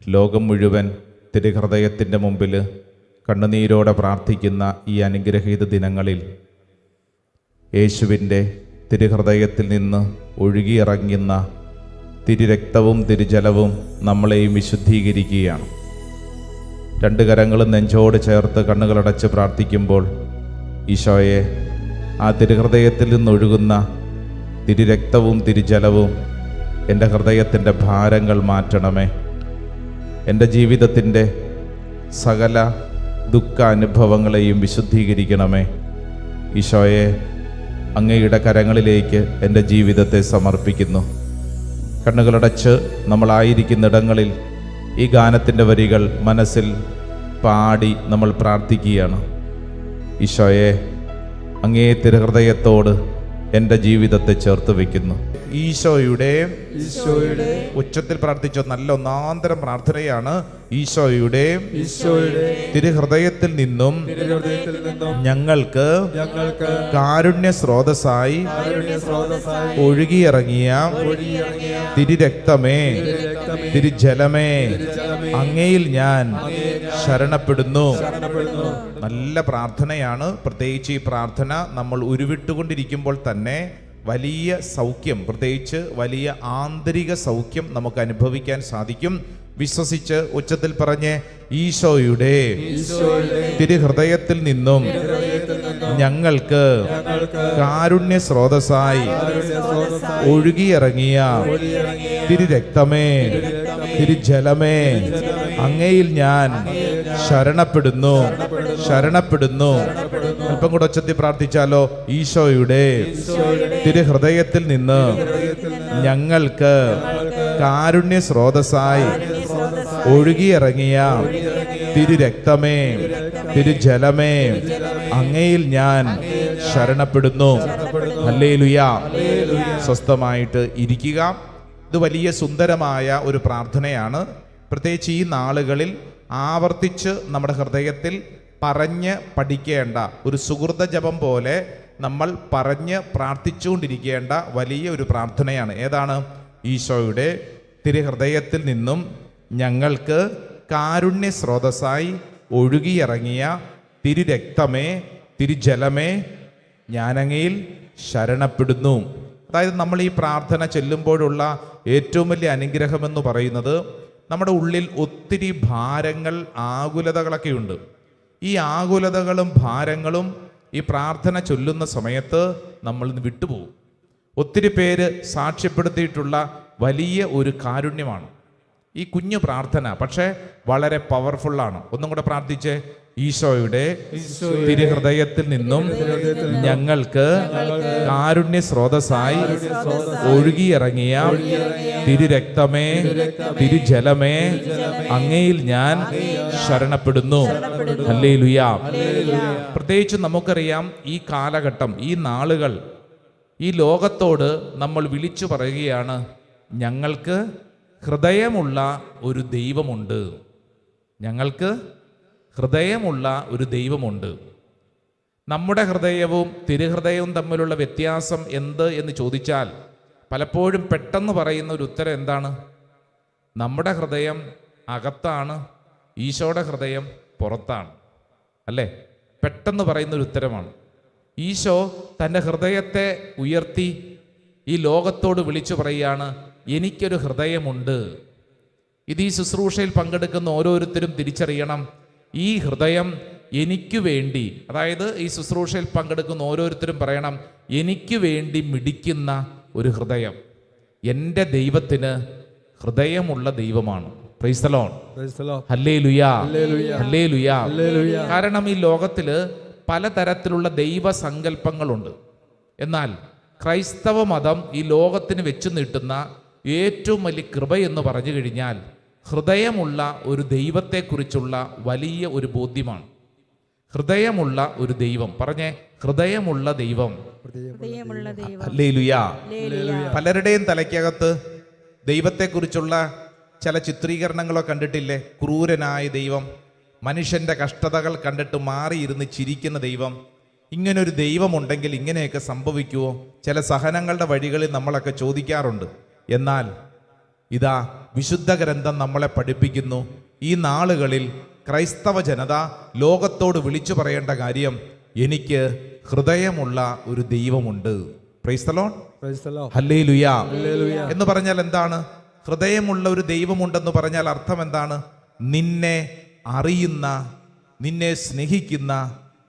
ലോകം മുഴുവൻ തിരുഹൃദയത്തിൻ്റെ മുമ്പിൽ കണ്ണുനീരോടെ പ്രാർത്ഥിക്കുന്ന ഈ അനുഗ്രഹീത ദിനങ്ങളിൽ യേശുവിൻ്റെ തിരുഹൃദയത്തിൽ നിന്ന് ഒഴുകിയിറങ്ങുന്ന തിരുരക്തവും തിരുജലവും നമ്മളെയും വിശുദ്ധീകരിക്കുകയാണ്. രണ്ട് കരങ്ങളും നെഞ്ചോട് ചേർത്ത് കണ്ണുകളടച്ച് പ്രാർത്ഥിക്കുമ്പോൾ ഈശോയെ, ആ തിരുഹൃദയത്തിൽ നിന്നൊഴുകുന്ന തിരുരക്തവും തിരുജലവും എൻ്റെ ഹൃദയത്തിൻ്റെ ഭാരങ്ങൾ മാറ്റണമേ. എൻ്റെ ജീവിതത്തിൻ്റെ സകല ദുഃഖ അനുഭവങ്ങളെയും വിശുദ്ധീകരിക്കണമേ. ഈശോയെ, അങ്ങയുടെ കരങ്ങളിലേക്ക് എൻ്റെ ജീവിതത്തെ സമർപ്പിക്കുന്നു. കണ്ണുകളടച്ച് നമ്മളായിരിക്കുന്നിടങ്ങളിൽ ഈ ഗാനത്തിൻ്റെ വരികൾ മനസ്സിൽ പാടി നമ്മൾ പ്രാർത്ഥിക്കുകയാണ്. ഈശോയെ, അങ്ങേ തിരുഹൃദയത്തോട് എൻ്റെ ജീവിതത്തെ ചേർത്ത് വയ്ക്കുന്നു. ഈശോയുടെ ഉച്ചത്തിൽ പ്രാർത്ഥിച്ച നല്ല ഒന്നാന്തരം പ്രാർത്ഥനയാണ്. ഈശോയുടെ തിരുഹൃദയത്തിൽ നിന്നും ഞങ്ങൾക്ക് കാരുണ്യ സ്രോതസ്സായി ഒഴുകിയിറങ്ങിയ തിരുരക്തമേ, തിരുജലമേ, അങ്ങയിൽ ഞാൻ ശരണപ്പെടുന്നു. നല്ല പ്രാർത്ഥനയാണ്. പ്രത്യേകിച്ച് ഈ പ്രാർത്ഥന നമ്മൾ ഉരുവിട്ടുകൊണ്ടിരിക്കുമ്പോൾ തന്നെ വലിയ സൗഖ്യം, പ്രത്യേകിച്ച് വലിയ ആന്തരിക സൗഖ്യം നമുക്ക് അനുഭവിക്കാൻ സാധിക്കും. വിശ്വസിച്ച് ഉച്ചത്തിൽ പറഞ്ഞ്, ഈശോയുടെ തിരുഹൃദയത്തിൽ നിന്നും ഞങ്ങൾക്ക് കാരുണ്യ സ്രോതസ്സായി ഒഴുകിയിറങ്ങിയ തിരുരക്തമേ, തിരുജലമേ, അങ്ങയിൽ ഞാൻ ശരണപ്പെടുന്നു, ശരണപ്പെടുന്നു. അല്പം കൂടെ ഉച്ചത്തിൽ പ്രാർത്ഥിച്ചാലോ? ഈശോയുടെ തിരുഹൃദയത്തിൽ നിന്ന് ഞങ്ങൾക്ക് കാരുണ്യ സ്രോതസ്സായി ഒഴുകിയിറങ്ങിയ തിരുരക്തമേ, തിരുജലമേ, അങ്ങയിൽ ഞാൻ ശരണപ്പെടുന്നു. ഹല്ലേലൂയ. സ്വസ്ഥമായിട്ട് ഇരിക്കുക. ഇത് വലിയ സുന്ദരമായ ഒരു പ്രാർത്ഥനയാണ്. പ്രത്യേകിച്ച് ഈ നാളുകളിൽ ആവർത്തിച്ച് നമ്മുടെ ഹൃദയത്തിൽ പറഞ്ഞ് പഠിക്കേണ്ട ഒരു സുഹൃത ജപം പോലെ നമ്മൾ പറഞ്ഞ് പ്രാർത്ഥിച്ചുകൊണ്ടിരിക്കേണ്ട വലിയ ഒരു പ്രാർത്ഥനയാണ്. ഏതാണ്? ഈശോയുടെ തിരുഹൃദയത്തിൽ നിന്നും ഞങ്ങൾക്ക് കാരുണ്യ സ്രോതസ്സായി ഒഴുകിയിറങ്ങിയ തിരുരക്തമേ, തിരുജലമേ, ഞാനങ്ങയിൽ ശരണപ്പെടുന്നു. അതായത് നമ്മൾ ഈ പ്രാർത്ഥന ചൊല്ലുമ്പോഴുള്ള ഏറ്റവും വലിയ അനുഗ്രഹമെന്ന് പറയുന്നത്, നമ്മുടെ ഉള്ളിൽ ഒത്തിരി ഭാരങ്ങൾ, ആകുലതകളൊക്കെ ഉണ്ട്. ഈ ആകുലതകളും ഭാരങ്ങളും ഈ പ്രാർത്ഥന ചൊല്ലുന്ന സമയത്ത് നമ്മൾ വിട്ടുപോകും. ഒത്തിരി പേര് സാക്ഷ്യപ്പെടുത്തിയിട്ടുള്ള വലിയ ഒരു കാരുണ്യമാണ് ഈ കുഞ്ഞു പ്രാർത്ഥന. പക്ഷേ വളരെ പവർഫുള്ളാണ്. ഒന്നും കൂടെ പ്രാർത്ഥിച്ചേ. ഈശോയുടെ തിരുഹൃദയത്തിൽ നിന്നും ഞങ്ങൾക്ക് കാരുണ്യ സ്രോതസ്സായി ഒഴുകിയിറങ്ങിയ തിരുരക്തമേ, തിരുജലമേ, അങ്ങയിൽ ഞാൻ ശരണപ്പെടുന്നു. ഹല്ലേലൂയ. പ്രത്യേകിച്ച് നമുക്കറിയാം, ഈ കാലഘട്ടം, ഈ നാളുകൾ, ഈ ലോകത്തോട് നമ്മൾ വിളിച്ചു പറയുകയാണ്, ഞങ്ങൾക്ക് ഹൃദയമുള്ള ഒരു ദൈവമുണ്ട്. ഞങ്ങൾക്ക് ഹൃദയമുള്ള ഒരു ദൈവമുണ്ട്. നമ്മുടെ ഹൃദയവും തിരുഹൃദയവും തമ്മിലുള്ള വ്യത്യാസം എന്ത് എന്ന് ചോദിച്ചാൽ പലപ്പോഴും പെട്ടെന്ന് പറയുന്ന ഒരു ഉത്തരം എന്താണ്? നമ്മുടെ ഹൃദയം അകത്താണ്, ഈശോയുടെ ഹൃദയം പുറത്താണ്. അല്ലേ? പെട്ടെന്ന് പറയുന്നൊരു ഉത്തരമാണ്. ഈശോ തൻ്റെ ഹൃദയത്തെ ഉയർത്തി ഈ ലോകത്തോട് വിളിച്ചു പറയുകയാണ്, എനിക്കൊരു ഹൃദയമുണ്ട്. ഇത് ഈ ശുശ്രൂഷയിൽ പങ്കെടുക്കുന്ന ഓരോരുത്തരും തിരിച്ചറിയണം. ഈ ഹൃദയം എനിക്ക് വേണ്ടി, അതായത് ഈ ശുശ്രൂഷയിൽ പങ്കെടുക്കുന്ന ഓരോരുത്തരും പറയണം, എനിക്ക് വേണ്ടി മിടിക്കുന്ന ഒരു ഹൃദയം. എൻ്റെ ദൈവത്തിന് ഹൃദയമുള്ള ദൈവമാണ്. Price the Lord. Hallelujah, hallelujah. കാരണം ഈ ലോകത്തില് പലതരത്തിലുള്ള ദൈവസങ്കല്പങ്ങളുണ്ട്. എന്നാൽ ക്രൈസ്തവ മതം ഈ ലോകത്തിന് വെച്ചു നീട്ടുന്ന ഏറ്റവും വലിയ കൃപ എന്ന് പറഞ്ഞു കഴിഞ്ഞാൽ ഹൃദയമുള്ള ഒരു ദൈവത്തെക്കുറിച്ചുള്ള വലിയ ഒരു ബോധ്യമാണ്. ഹൃദയമുള്ള ഒരു ദൈവം. പറഞ്ഞേ, ഹൃദയമുള്ള ദൈവം. ഹല്ലേലൂയ. പലരുടെയും തലയ്ക്കകത്ത് ദൈവത്തെക്കുറിച്ചുള്ള ചില ചിത്രീകരണങ്ങളോ കണ്ടിട്ടില്ലേ? ക്രൂരനായ ദൈവം, മനുഷ്യന്റെ കഷ്ടതകൾ കണ്ടിട്ട് മാറിയിരുന്ന് ചിരിക്കുന്ന ദൈവം. ഇങ്ങനൊരു ദൈവമുണ്ടെങ്കിൽ ഇങ്ങനെയൊക്കെ സംഭവിക്കുമോ? ചില സഹനങ്ങളുടെ വഴികളിൽ നമ്മളൊക്കെ ചോദിക്കാറുണ്ട്. എന്നാൽ ഇതാ വിശുദ്ധ ഗ്രന്ഥം നമ്മളെ പഠിപ്പിക്കുന്നു. ഈ നാളുകളിൽ ക്രൈസ്തവ ജനത ലോകത്തോട് വിളിച്ചു പറയേണ്ട കാര്യം, എനിക്ക് ഹൃദയമുള്ള ഒരു ദൈവമുണ്ട്. പ്രൈസ് ദി ലോർഡ്, ഹല്ലേലൂയ എന്ന് പറഞ്ഞാൽ എന്താണ്? ഹൃദയമുള്ള ഒരു ദൈവമുണ്ടെന്ന് പറഞ്ഞാൽ അർത്ഥം എന്താണ്? നിന്നെ അറിയുന്ന, നിന്നെ സ്നേഹിക്കുന്ന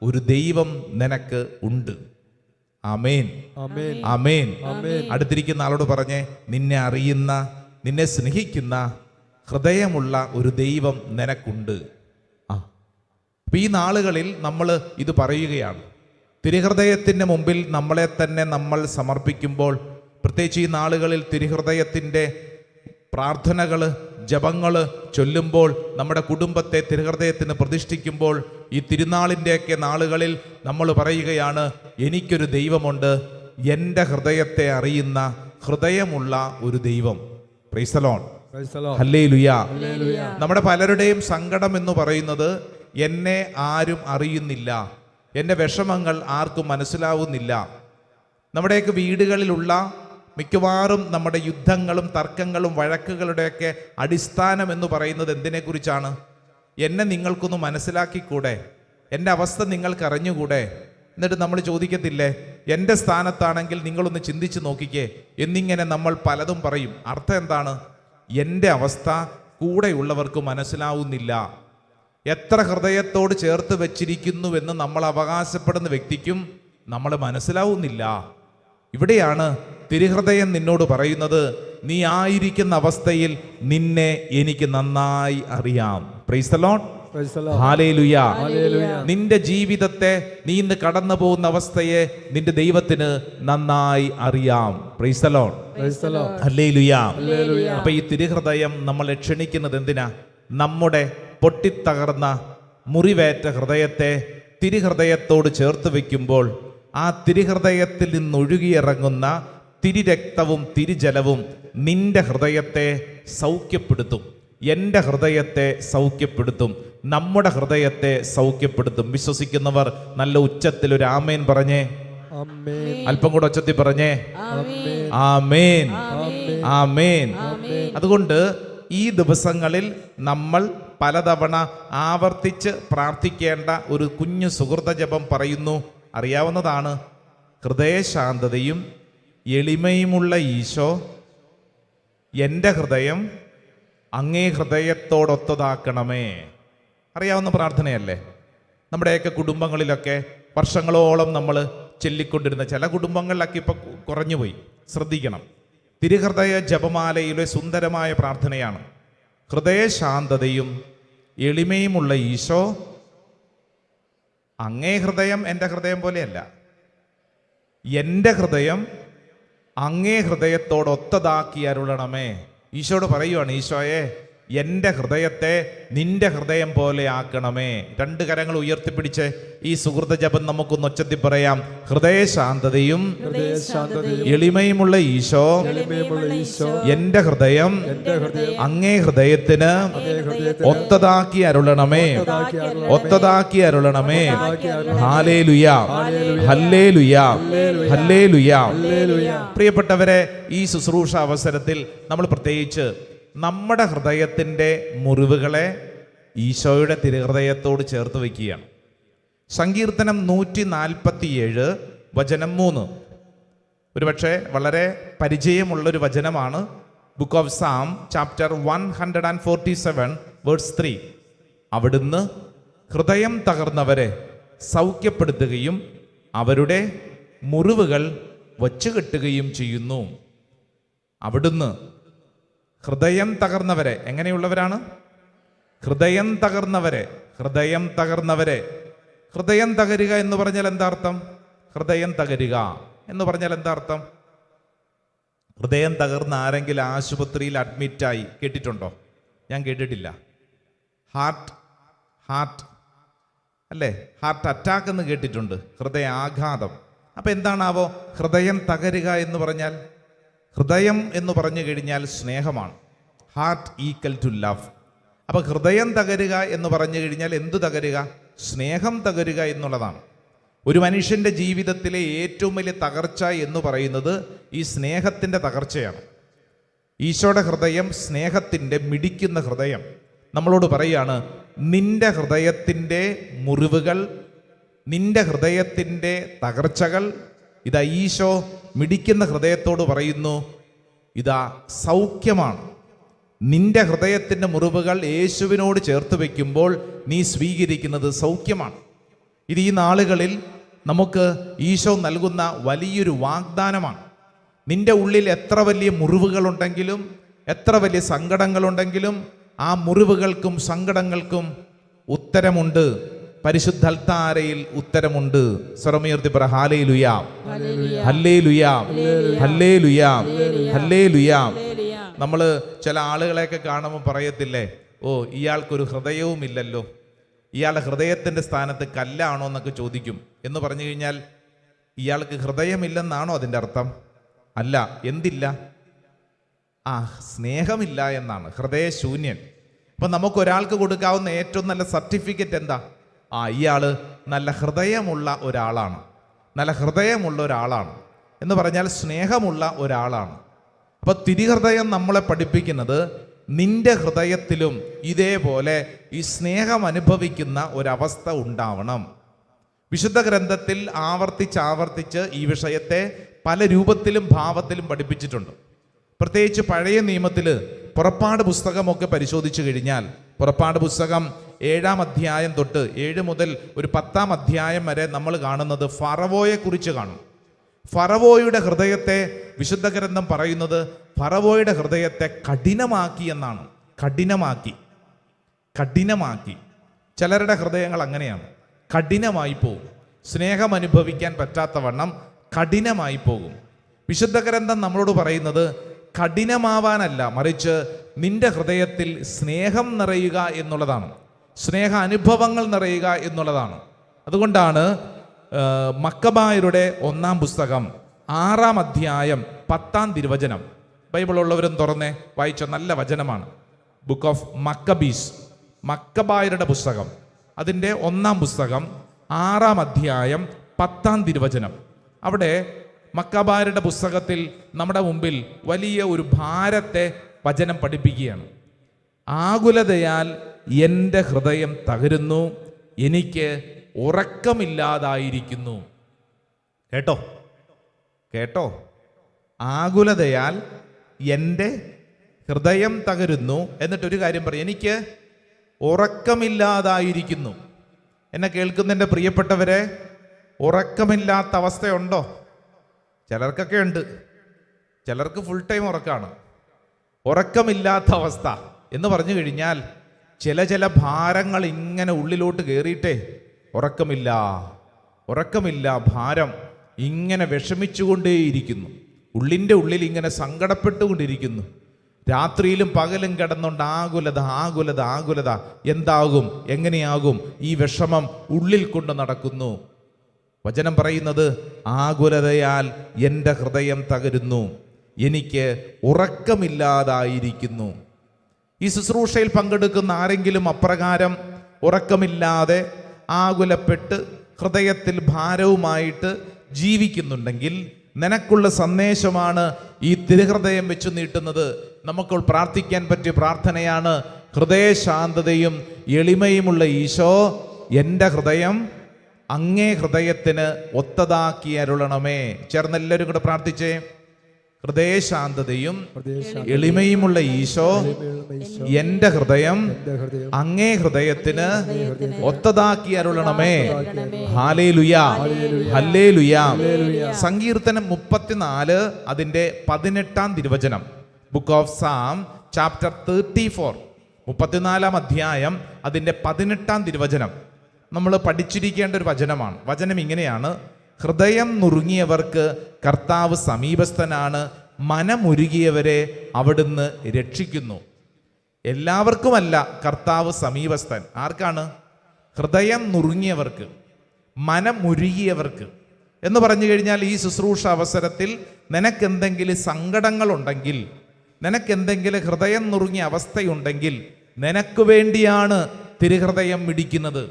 ഒരു ദൈവം നിനക്ക് ഉണ്ട്. ആമേൻ, ആമേൻ. അടുത്തിരിക്കുന്ന ആളോട് പറഞ്ഞേ, നിന്നെ അറിയുന്ന, നിന്നെ സ്നേഹിക്കുന്ന ഹൃദയമുള്ള ഒരു ദൈവം നിനക്കുണ്ട്. അപ്പൊ ഈ നാളുകളിൽ നമ്മൾ ഇത് പറയുകയാണ്. തിരുഹൃദയത്തിൻ്റെ മുമ്പിൽ നമ്മളെ തന്നെ നമ്മൾ സമർപ്പിക്കുമ്പോൾ, പ്രത്യേകിച്ച് ഈ നാളുകളിൽ തിരുഹൃദയത്തിൻ്റെ പ്രാർത്ഥനകൾ, ജപങ്ങൾ ചൊല്ലുമ്പോൾ, നമ്മുടെ കുടുംബത്തെ തിരുഹൃദയത്തിന് പ്രതിഷ്ഠിക്കുമ്പോൾ, ഈ തിരുനാളിൻ്റെയൊക്കെ നാളുകളിൽ നമ്മൾ പറയുകയാണ്, എനിക്കൊരു ദൈവമുണ്ട്, എൻ്റെ ഹൃദയത്തെ അറിയുന്ന ഹൃദയമുള്ള ഒരു ദൈവം. Price the Lord, hallelujah. നമ്മുടെ പലരുടെയും സങ്കടം എന്ന് പറയുന്നത്, എന്നെ ആരും അറിയുന്നില്ല, എൻ്റെ വിഷമങ്ങൾ ആർക്കും മനസ്സിലാവുന്നില്ല. നമ്മുടെയൊക്കെ വീടുകളിലുള്ള മിക്കവാറും നമ്മുടെ യുദ്ധങ്ങളും തർക്കങ്ങളും വഴക്കുകളുടെയൊക്കെ അടിസ്ഥാനം എന്ന് പറയുന്നത് എന്തിനെക്കുറിച്ചാണ്? എന്നെ നിങ്ങൾക്കൊന്ന് മനസ്സിലാക്കിക്കൂടെ? എൻ്റെ അവസ്ഥ നിങ്ങൾക്ക് അറിഞ്ഞുകൂടെ? എന്നിട്ട് നമ്മൾ ചോദിക്കത്തില്ലേ, എൻ്റെ സ്ഥാനത്താണെങ്കിൽ നിങ്ങളൊന്ന് ചിന്തിച്ച് നോക്കിക്കേ എന്നിങ്ങനെ നമ്മൾ പലതും പറയും. അർത്ഥം എന്താണ്? എൻ്റെ അവസ്ഥ കൂടെയുള്ളവർക്ക് മനസ്സിലാവുന്നില്ല. എത്ര ഹൃദയത്തോട് ചേർത്ത് വെച്ചിരിക്കുന്നുവെന്ന് നമ്മൾ അവകാശപ്പെടുന്ന വ്യക്തിക്കും നമ്മൾ മനസ്സിലാവുന്നില്ല. ഇവിടെയാണ് തിരുഹൃദയം നിന്നോട് പറയുന്നത്, നീ ആയിരിക്കുന്ന അവസ്ഥയിൽ നിന്നെ എനിക്ക് നന്നായി അറിയാം. Price the Lord, hallelujah. നിന്റെ ജീവിതത്തെ, നീ ഇന്ന് കടന്നു പോകുന്ന അവസ്ഥയെ നിന്റെ ദൈവത്തിന് നന്നായി അറിയാം. Price the Lord, hallelujah. അപ്പൊ ഈ തിരുഹൃദയം നമ്മളെ ക്ഷണിക്കുന്നത് എന്തിനാ? നമ്മുടെ പൊട്ടിത്തകർന്ന മുറിവേറ്റ ഹൃദയത്തെ തിരുഹൃദയത്തോട് ചേർത്ത് വെക്കുമ്പോൾ, ആ തിരുഹൃദയത്തിൽ നിന്നൊഴുകിയിറങ്ങുന്ന തിരുരക്തവും തിരുജലവും നിന്റെ ഹൃദയത്തെ സൗഖ്യപ്പെടുത്തും, എൻ്റെ ഹൃദയത്തെ സൗഖ്യപ്പെടുത്തും, നമ്മുടെ ഹൃദയത്തെ സൗഖ്യപ്പെടുത്തും. വിശ്വസിക്കുന്നവർ നല്ല ഉച്ചത്തിൽ ഒരു ആമേൻ പറഞ്ഞേ. അല്പം കൂടെ ഉച്ചത്തിൽ പറഞ്ഞേ, ആമേൻ, ആമേൻ. അതുകൊണ്ട് ഈ ദിവസങ്ങളിൽ നമ്മൾ പലതവണ ആവർത്തിച്ച് പ്രാർത്ഥിക്കേണ്ട ഒരു കുഞ്ഞു സുഹൃത ജപം പറയുന്നു. അറിയാവുന്നതാണ്. ഹൃദയശാന്തതയും എളിമയുമുള്ള ഈശോ, എൻ്റെ ഹൃദയം അങ്ങേ ഹൃദയത്തോടൊത്തതാക്കണമേ. അറിയാവുന്ന പ്രാർത്ഥനയല്ലേ? നമ്മുടെയൊക്കെ കുടുംബങ്ങളിലൊക്കെ വർഷങ്ങളോളം നമ്മൾ ചൊല്ലിക്കൊണ്ടിരുന്ന, ചില കുടുംബങ്ങളിലൊക്കെ ഇപ്പം കുറഞ്ഞുപോയി, ശ്രദ്ധിക്കണം. തിരുഹൃദയ ജപമാലയിലെ സുന്ദരമായ പ്രാർത്ഥനയാണ്. ഹൃദയശാന്തതയും എളിമയുമുള്ള ഈശോ, അങ്ങേ ഹൃദയം എൻ്റെ ഹൃദയം പോലെയല്ല, എൻ്റെ ഹൃദയം അങ്ങേ ഹൃദയത്തോടൊത്തതാക്കി അരുളണമേ. ഈശോയോട് പറയുവാണ്, ഈശോയെ എൻ്റെ ഹൃദയത്തെ നിന്റെ ഹൃദയം പോലെ ആക്കണമേ. രണ്ട് കരങ്ങൾ ഉയർത്തിപ്പിടിച്ച് ഈ സുഹൃത ജപം നമുക്കൊന്ന് ഒച്ചത്തിൽ പറയാം. ഹൃദയശാന്തതയും എളിമയുമുള്ള ഈശോ, എൻ്റെ ഹൃദയം അങ്ങേ ഹൃദയത്തിന് ഒത്തതാക്കി അരുളണമേ, ഒത്തതാക്കി അരുളണമേ. ഹല്ലേലൂയ, ഹല്ലേലൂയ, ഹല്ലേലൂയ. പ്രിയപ്പെട്ടവരെ, ഈ ശുശ്രൂഷ അവസരത്തിൽ നമ്മൾ പ്രത്യേകിച്ച് നമ്മുടെ ഹൃദയത്തിൻ്റെ മുറിവുകളെ ഈശോയുടെ തിരുഹൃദയത്തോട് ചേർത്ത് വയ്ക്കുകയാണ്. സങ്കീർത്തനം 147 വചനം 3 ഒരുപക്ഷെ വളരെ പരിചയമുള്ളൊരു വചനമാണ്. Book of psalm chapter 147 verse 3. അവിടുന്ന് ഹൃദയം തകർന്നവരെ സൗഖ്യപ്പെടുത്തുകയും അവരുടെ മുറിവുകൾ വച്ചുകെട്ടുകയും ചെയ്യുന്നു. അവിടുന്ന് ഹൃദയം തകർന്നവരെ, എങ്ങനെയുള്ളവരാണ്? ഹൃദയം തകർന്നവരെ, ഹൃദയം തകർന്നവരെ. ഹൃദയം തകരുക എന്ന് പറഞ്ഞാൽ എന്താ അർത്ഥം? ഹൃദയം തകരുക എന്ന് പറഞ്ഞാൽ എന്താ അർത്ഥം? ഹൃദയം തകർന്ന ആരെങ്കിലും ആശുപത്രിയിൽ അഡ്മിറ്റായി കേട്ടിട്ടുണ്ടോ? ഞാൻ കേട്ടിട്ടില്ല. ഹാർട്ട് അല്ലേ, ഹാർട്ട് അറ്റാക്ക് എന്ന് കേട്ടിട്ടുണ്ട്, ഹൃദയാഘാതം. അപ്പം എന്താണാവോ ഹൃദയം തകരുക എന്ന് പറഞ്ഞാൽ? ഹൃദയം എന്ന് പറഞ്ഞു കഴിഞ്ഞാൽ സ്നേഹമാണ്. Heart equal to love. അപ്പം ഹൃദയം തകരുക എന്ന് പറഞ്ഞു കഴിഞ്ഞാൽ എന്തു തകരുക? സ്നേഹം തകരുക എന്നുള്ളതാണ്. ഒരു മനുഷ്യൻ്റെ ജീവിതത്തിലെ ഏറ്റവും വലിയ തകർച്ച എന്ന് പറയുന്നത് ഈ സ്നേഹത്തിൻ്റെ തകർച്ചയാണ്. ഈശോയുടെ ഹൃദയം സ്നേഹത്തിൻ്റെ മിടിക്കുന്ന ഹൃദയം. നമ്മളോട് പറയാണ്, നിന്റെ ഹൃദയത്തിൻ്റെ മുറിവുകൾ, നിന്റെ ഹൃദയത്തിൻ്റെ തകർച്ചകൾ ഇതാ ഈശോ മിടിക്കുന്ന ഹൃദയത്തോട് പറയുന്നു, ഇതാ സൗഖ്യമാണ്. നിന്റെ ഹൃദയത്തിൻ്റെ മുറിവുകൾ യേശുവിനോട് ചേർത്ത് വയ്ക്കുമ്പോൾ നീ സ്വീകരിക്കുന്നത് സൗഖ്യമാണ്. ഇത് ഈ നാളുകളിൽ നമുക്ക് ഈശോ നൽകുന്ന വലിയൊരു വാഗ്ദാനമാണ്. നിന്റെ ഉള്ളിൽ എത്ര വലിയ മുറിവുകളുണ്ടെങ്കിലും, എത്ര വലിയ സങ്കടങ്ങളുണ്ടെങ്കിലും, ആ മുറിവുകൾക്കും സങ്കടങ്ങൾക്കും ഉത്തരമുണ്ട്. പരിശുദ്ധ അൽത്താരയിൽ ഉത്തരമുണ്ട്. സ്വരമുയർത്തി പറ ഹല്ലേലൂയാ, ഹല്ലേലൂയാ, ഹല്ലേലൂയാ, ഹല്ലേലൂയാ. നമ്മൾ ചില ആളുകളെയൊക്കെ കാണുമ്പോൾ പറയത്തില്ലേ, ഓ ഇയാൾക്കൊരു ഹൃദയവും ഇല്ലല്ലോ, ഇയാളുടെ ഹൃദയത്തിൻ്റെ സ്ഥാനത്ത് കല്ലാണോ എന്നൊക്കെ ചോദിക്കും. എന്ന് പറഞ്ഞു കഴിഞ്ഞാൽ ഇയാൾക്ക് ഹൃദയമില്ലെന്നാണോ അതിൻ്റെ അർത്ഥം? അല്ല. എന്തില്ല? സ്നേഹമില്ല എന്നാണ്. ഹൃദയശൂന്യൻ. അപ്പം നമുക്കൊരാൾക്ക് കൊടുക്കാവുന്ന ഏറ്റവും നല്ല സർട്ടിഫിക്കറ്റ് എന്താ? ഇയാൾ നല്ല ഹൃദയമുള്ള ഒരാളാണ്, നല്ല ഹൃദയമുള്ള ഒരാളാണ് എന്ന് പറഞ്ഞാൽ സ്നേഹമുള്ള ഒരാളാണ്. അപ്പം തിരുഹൃദയം നമ്മളെ പഠിപ്പിക്കുന്നത്, നിന്റെ ഹൃദയത്തിലും ഇതേപോലെ ഈ സ്നേഹം അനുഭവിക്കുന്ന ഒരവസ്ഥ ഉണ്ടാവണം. വിശുദ്ധ ഗ്രന്ഥത്തിൽ ആവർത്തിച്ച് ഈ വിഷയത്തെ പല രൂപത്തിലും ഭാവത്തിലും പഠിപ്പിച്ചിട്ടുണ്ട്. പ്രത്യേകിച്ച് പഴയ നിയമത്തിൽ പുറപ്പാട് പുസ്തകമൊക്കെ പരിശോധിച്ചു കഴിഞ്ഞാൽ, പുറപ്പാട് പുസ്തകം 7-ാം അധ്യായം തൊട്ട് 7 മുതൽ ഒരു 10-ാം അധ്യായം വരെ നമ്മൾ കാണുന്നത് ഫറവോയെ കുറിച്ച് കാണും. ഫറവോയുടെ ഹൃദയത്തെ വിശുദ്ധ ഗ്രന്ഥം പറയുന്നത് ഫറവോയുടെ ഹൃദയത്തെ കഠിനമാക്കി എന്നാണ്. കഠിനമാക്കി. ചിലരുടെ ഹൃദയങ്ങൾ അങ്ങനെയാണ്, കഠിനമായി പോകും. സ്നേഹം അനുഭവിക്കാൻ പറ്റാത്തവണ്ണം കഠിനമായി പോകും. വിശുദ്ധ ഗ്രന്ഥം നമ്മളോട് പറയുന്നത് കഠിനമാവാനല്ല, മറിച്ച് നിന്റെ ഹൃദയത്തിൽ സ്നേഹം നിറയുക എന്നുള്ളതാണ്, സ്നേഹ അനുഭവങ്ങൾ നിറയുക എന്നുള്ളതാണ്. അതുകൊണ്ടാണ് മക്കബായരുടെ 1-ാം പുസ്തകം 6-ാം അധ്യായം 10-ാം തിരുവചനം, ബൈബിൾ ഉള്ളവരും തുറന്നേ വായിച്ച നല്ല വചനമാണ്. ബുക്ക് ഓഫ് മക്കബീസ്, മക്കബായരുടെ പുസ്തകം, അതിൻ്റെ 1-ാം പുസ്തകം 6-ാം അധ്യായം 10-ാം തിരുവചനം. അവിടെ മക്കബായരുടെ പുസ്തകത്തിൽ നമ്മുടെ മുമ്പിൽ വലിയ ഒരു ഭാരത്തെ വചനം പഠിപ്പിക്കുകയാണ്. ആകുലതയാൽ എൻ്റെ ഹൃദയം തകരുന്നു, എനിക്ക് ഉറക്കമില്ലാതായിരിക്കുന്നു. കേട്ടോ, ആകുലതയാൽ എൻ്റെ ഹൃദയം തകരുന്നു. എന്നിട്ടൊരു കാര്യം പറയും, എനിക്ക് ഉറക്കമില്ലാതായിരിക്കുന്നു. എന്നെ കേൾക്കുന്നതിൻ്റെ പ്രിയപ്പെട്ടവരെ, ഉറക്കമില്ലാത്ത അവസ്ഥയുണ്ടോ? ചിലർക്കൊക്കെ ഉണ്ട്, ചിലർക്ക് ഫുൾ ടൈം ഉറക്കമാണ്. ഉറക്കമില്ലാത്ത അവസ്ഥ എന്ന് പറഞ്ഞു കഴിഞ്ഞാൽ ചില ഭാരങ്ങൾ ഇങ്ങനെ ഉള്ളിലോട്ട് കയറിയിട്ടേ ഉറക്കമില്ല, ഭാരം ഇങ്ങനെ വിഷമിച്ചുകൊണ്ടേയിരിക്കുന്നു, ഉള്ളിൻ്റെ ഉള്ളിൽ ഇങ്ങനെ സങ്കടപ്പെട്ടുകൊണ്ടിരിക്കുന്നു. രാത്രിയിലും പകലും കിടന്നുകൊണ്ട് ആകുലത, എന്താകും, എങ്ങനെയാകും, ഈ വിഷമം ഉള്ളിൽ കൊണ്ട് നടക്കുന്നു. വചനം പറയുന്നത്, ആകുലതയാൽ എൻ്റെ ഹൃദയം തകരുന്നു, എനിക്ക് ഉറക്കമില്ലാതായിരിക്കുന്നു. ഈ ശുശ്രൂഷയിൽ പങ്കെടുക്കുന്ന ആരെങ്കിലും അപ്രകാരം ഉറക്കമില്ലാതെ ആകുലപ്പെട്ട് ഹൃദയത്തിൽ ഭാരവുമായിട്ട് ജീവിക്കുന്നുണ്ടെങ്കിൽ നിനക്കുള്ള സന്ദേശമാണ് ഈ തിരുഹൃദയം വെച്ച് നീട്ടുന്നത്. നമുക്ക് പ്രാർത്ഥിക്കാൻ പറ്റിയ പ്രാർത്ഥനയാണ്, ഹൃദയശാന്തതയും എളിമയുമുള്ള ഈശോ, എൻ്റെ ഹൃദയം അങ്ങേ ഹൃദയത്തിന് ഒത്തതാക്കി അരുളണമേ. ചേർന്നെല്ലാവരും കൂടെ പ്രാർത്ഥിച്ചേ. ഹൃദയശാന്തതയും എളിമയുമുള്ള ഈശോ, എൻ്റെ ഹൃദയം അങ്ങേ ഹൃദയത്തിന് ഒത്തതാക്കി അരുളണമേ. ഹല്ലേലൂയാ, ഹല്ലേലൂയാ. സങ്കീർത്തനം 34 അതിൻ്റെ 18-ാം തിരുവചനം, ബുക്ക് ഓഫ് സാം ചാപ്റ്റർ 34, 34-ാം അധ്യായം അതിൻ്റെ 18-ാം തിരുവചനം നമ്മൾ പഠിച്ചിരിക്കേണ്ട ഒരു വചനമാണ്. വചനം ഇങ്ങനെയാണ്, ഹൃദയം നുറുങ്ങിയവർക്ക് കർത്താവ് സമീപസ്ഥനാണ്, മനമുരുകിയവരെ അവിടുന്ന് രക്ഷിക്കുന്നു. എല്ലാവർക്കുമല്ല കർത്താവ് സമീപസ്ഥൻ. ആർക്കാണ്? ഹൃദയം നുറുങ്ങിയവർക്ക്, മനമുരുകിയവർക്ക്. എന്ന് പറഞ്ഞു കഴിഞ്ഞാൽ ഈ ശുശ്രൂഷ അവസരത്തിൽ നിനക്കെന്തെങ്കിലും സങ്കടങ്ങളുണ്ടെങ്കിൽ, നിനക്കെന്തെങ്കിലും ഹൃദയം നുറുങ്ങിയ അവസ്ഥയുണ്ടെങ്കിൽ നിനക്ക് വേണ്ടിയാണ് തിരുഹൃദയം മിടിക്കുന്നത്.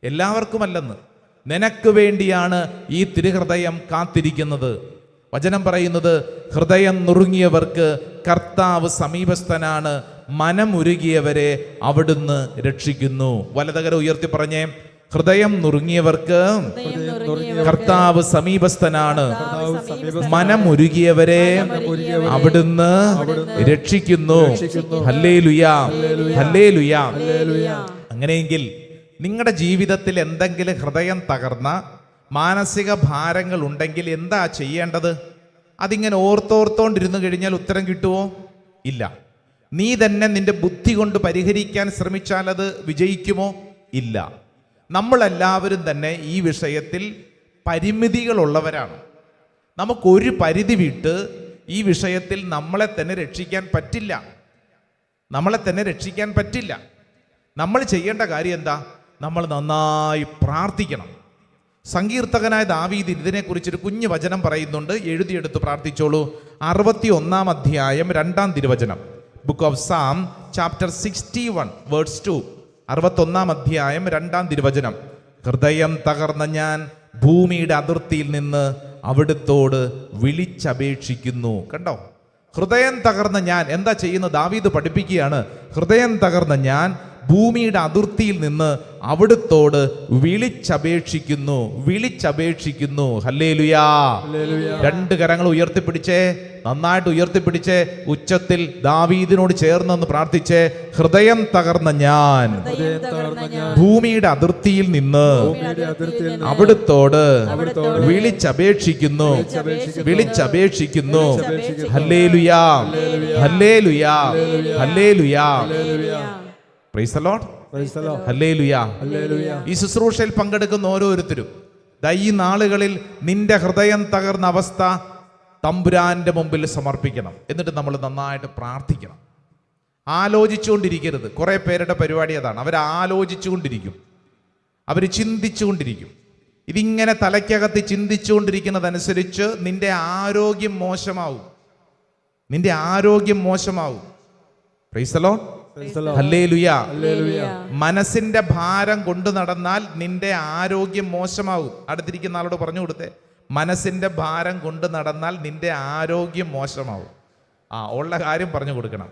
എല്ലാവർക്കുമല്ലെന്ന്, നിനക്ക് വേണ്ടിയാണ് ഈ തിരുഹൃദയം കാത്തിരിക്കുന്നത്. വചനം പറയുന്നത്, ഹൃദയം നുറുങ്ങിയവർക്ക് കർത്താവ് സമീപസ്ഥനാണ്, മനമുരുകിയവരെ അവിടുന്ന് രക്ഷിക്കുന്നു. വലതുകരം ഉയർത്തി പറഞ്ഞേ, ഹൃദയം നുറുങ്ങിയവർക്ക് കർത്താവ് സമീപസ്ഥനാണ്, മനമുരുകിയവരെ അവിടുന്ന് രക്ഷിക്കുന്നു. ഹല്ലേലൂയാ, ഹല്ലേലൂയാ. അങ്ങനെയെങ്കിൽ നിങ്ങളുടെ ജീവിതത്തിൽ എന്തെങ്കിലും ഹൃദയം തകർന്ന മാനസിക ഭാരങ്ങൾ ഉണ്ടെങ്കിൽ എന്താ ചെയ്യേണ്ടത്? അതിങ്ങനെ ഓർത്തോർത്തോണ്ടിരുന്നു കഴിഞ്ഞാൽ ഉത്തരം കിട്ടുമോ? ഇല്ല. നീ തന്നെ നിന്റെ ബുദ്ധി കൊണ്ട് പരിഹരിക്കാൻ ശ്രമിച്ചാൽ അത് വിജയിക്കുമോ? ഇല്ല. നമ്മളെല്ലാവരും തന്നെ ഈ വിഷയത്തിൽ പരിമിതികളുള്ളവരാണ്. നമുക്കൊരു പരിധി വിട്ട് ഈ വിഷയത്തിൽ നമ്മളെ തന്നെ രക്ഷിക്കാൻ പറ്റില്ല. നമ്മൾ ചെയ്യേണ്ട കാര്യം എന്താ? നമ്മൾ നന്നായി പ്രാർത്ഥിക്കണം. സങ്കീർത്തകനായ ദാവീദ് ഇതിനെക്കുറിച്ചൊരു കുഞ്ഞു വചനം പറയുന്നുണ്ട്, എഴുതിയെടുത്ത് പ്രാർത്ഥിച്ചോളൂ. 61 അധ്യായം 2 തിരുവചനം. Book of psalm chapter 61 verse 2. 61 അധ്യായം 2 തിരുവചനം. ഹൃദയം തകർന്ന ഞാൻ ഭൂമിയുടെ അതിർത്തിയിൽ നിന്ന് അവിടുത്തോട് വിളിച്ചപേക്ഷിക്കുന്നു. കണ്ടോ? ഹൃദയം തകർന്ന ഞാൻ എന്താ ചെയ്യുന്നത്? ദാവീദ് പഠിപ്പിക്കുകയാണ്, ഹൃദയം തകർന്ന ഞാൻ ഭൂമിയുടെ അതിർത്തിയിൽ നിന്ന് അവിടുത്തോട് വിളിച്ചപേക്ഷിക്കുന്നു. ഹല്ലേലൂയാ. 2 കരങ്ങൾ ഉയർത്തിപ്പിടിച്ചേ, നന്നായിട്ട് ഉയർത്തിപ്പിടിച്ചേ, ഉച്ചത്തിൽ ദാവീദിനോട് ചേർന്നൊന്ന് പ്രാർത്ഥിച്ചേ. ഹൃദയം തകർന്ന ഞാൻ ഭൂമിയുടെ അതിർത്തിയിൽ നിന്ന് അവിടുത്തോട് വിളിച്ചപേക്ഷിക്കുന്നു. ഹല്ലേലൂയാ, ഹല്ലേലൂയാ, ഹല്ലേലൂയാ. Praise the Lord. ഹല്ലേലൂയാ. ഈ ശുശ്രൂഷയിൽ പങ്കെടുക്കുന്ന ഓരോരുത്തരും ഈ നാളുകളിൽ നിന്റെ ഹൃദയം തകർന്ന അവസ്ഥ തമ്പുരാന്റെ മുമ്പിൽ സമർപ്പിക്കണം. എന്നിട്ട് നമ്മൾ നന്നായിട്ട് പ്രാർത്ഥിക്കണം. ആലോചിച്ചുകൊണ്ടിരിക്കരുത്. കുറെ പേരുടെ പരിപാടി അതാണ്. അവർ ആലോചിച്ചുകൊണ്ടിരിക്കും, അവർ ചിന്തിച്ചുകൊണ്ടിരിക്കും. ഇതിങ്ങനെ തലയ്ക്കകത്ത് ചിന്തിച്ചുകൊണ്ടിരിക്കുന്നതനുസരിച്ച് നിന്റെ ആരോഗ്യം മോശമാവും. Praise the Lord. ഹല്ലേലൂയാ. മനസ്സിന്റെ ഭാരം കൊണ്ടു നടന്നാൽ നിന്റെ ആരോഗ്യം മോശമാവും. അടുത്തിരിക്കുന്ന ആളോട് പറഞ്ഞു കൊടുത്തേ, മനസ്സിന്റെ ഭാരം കൊണ്ട് നടന്നാൽ നിന്റെ ആരോഗ്യം മോശമാവും. ഉള്ള കാര്യം പറഞ്ഞു കൊടുക്കണം.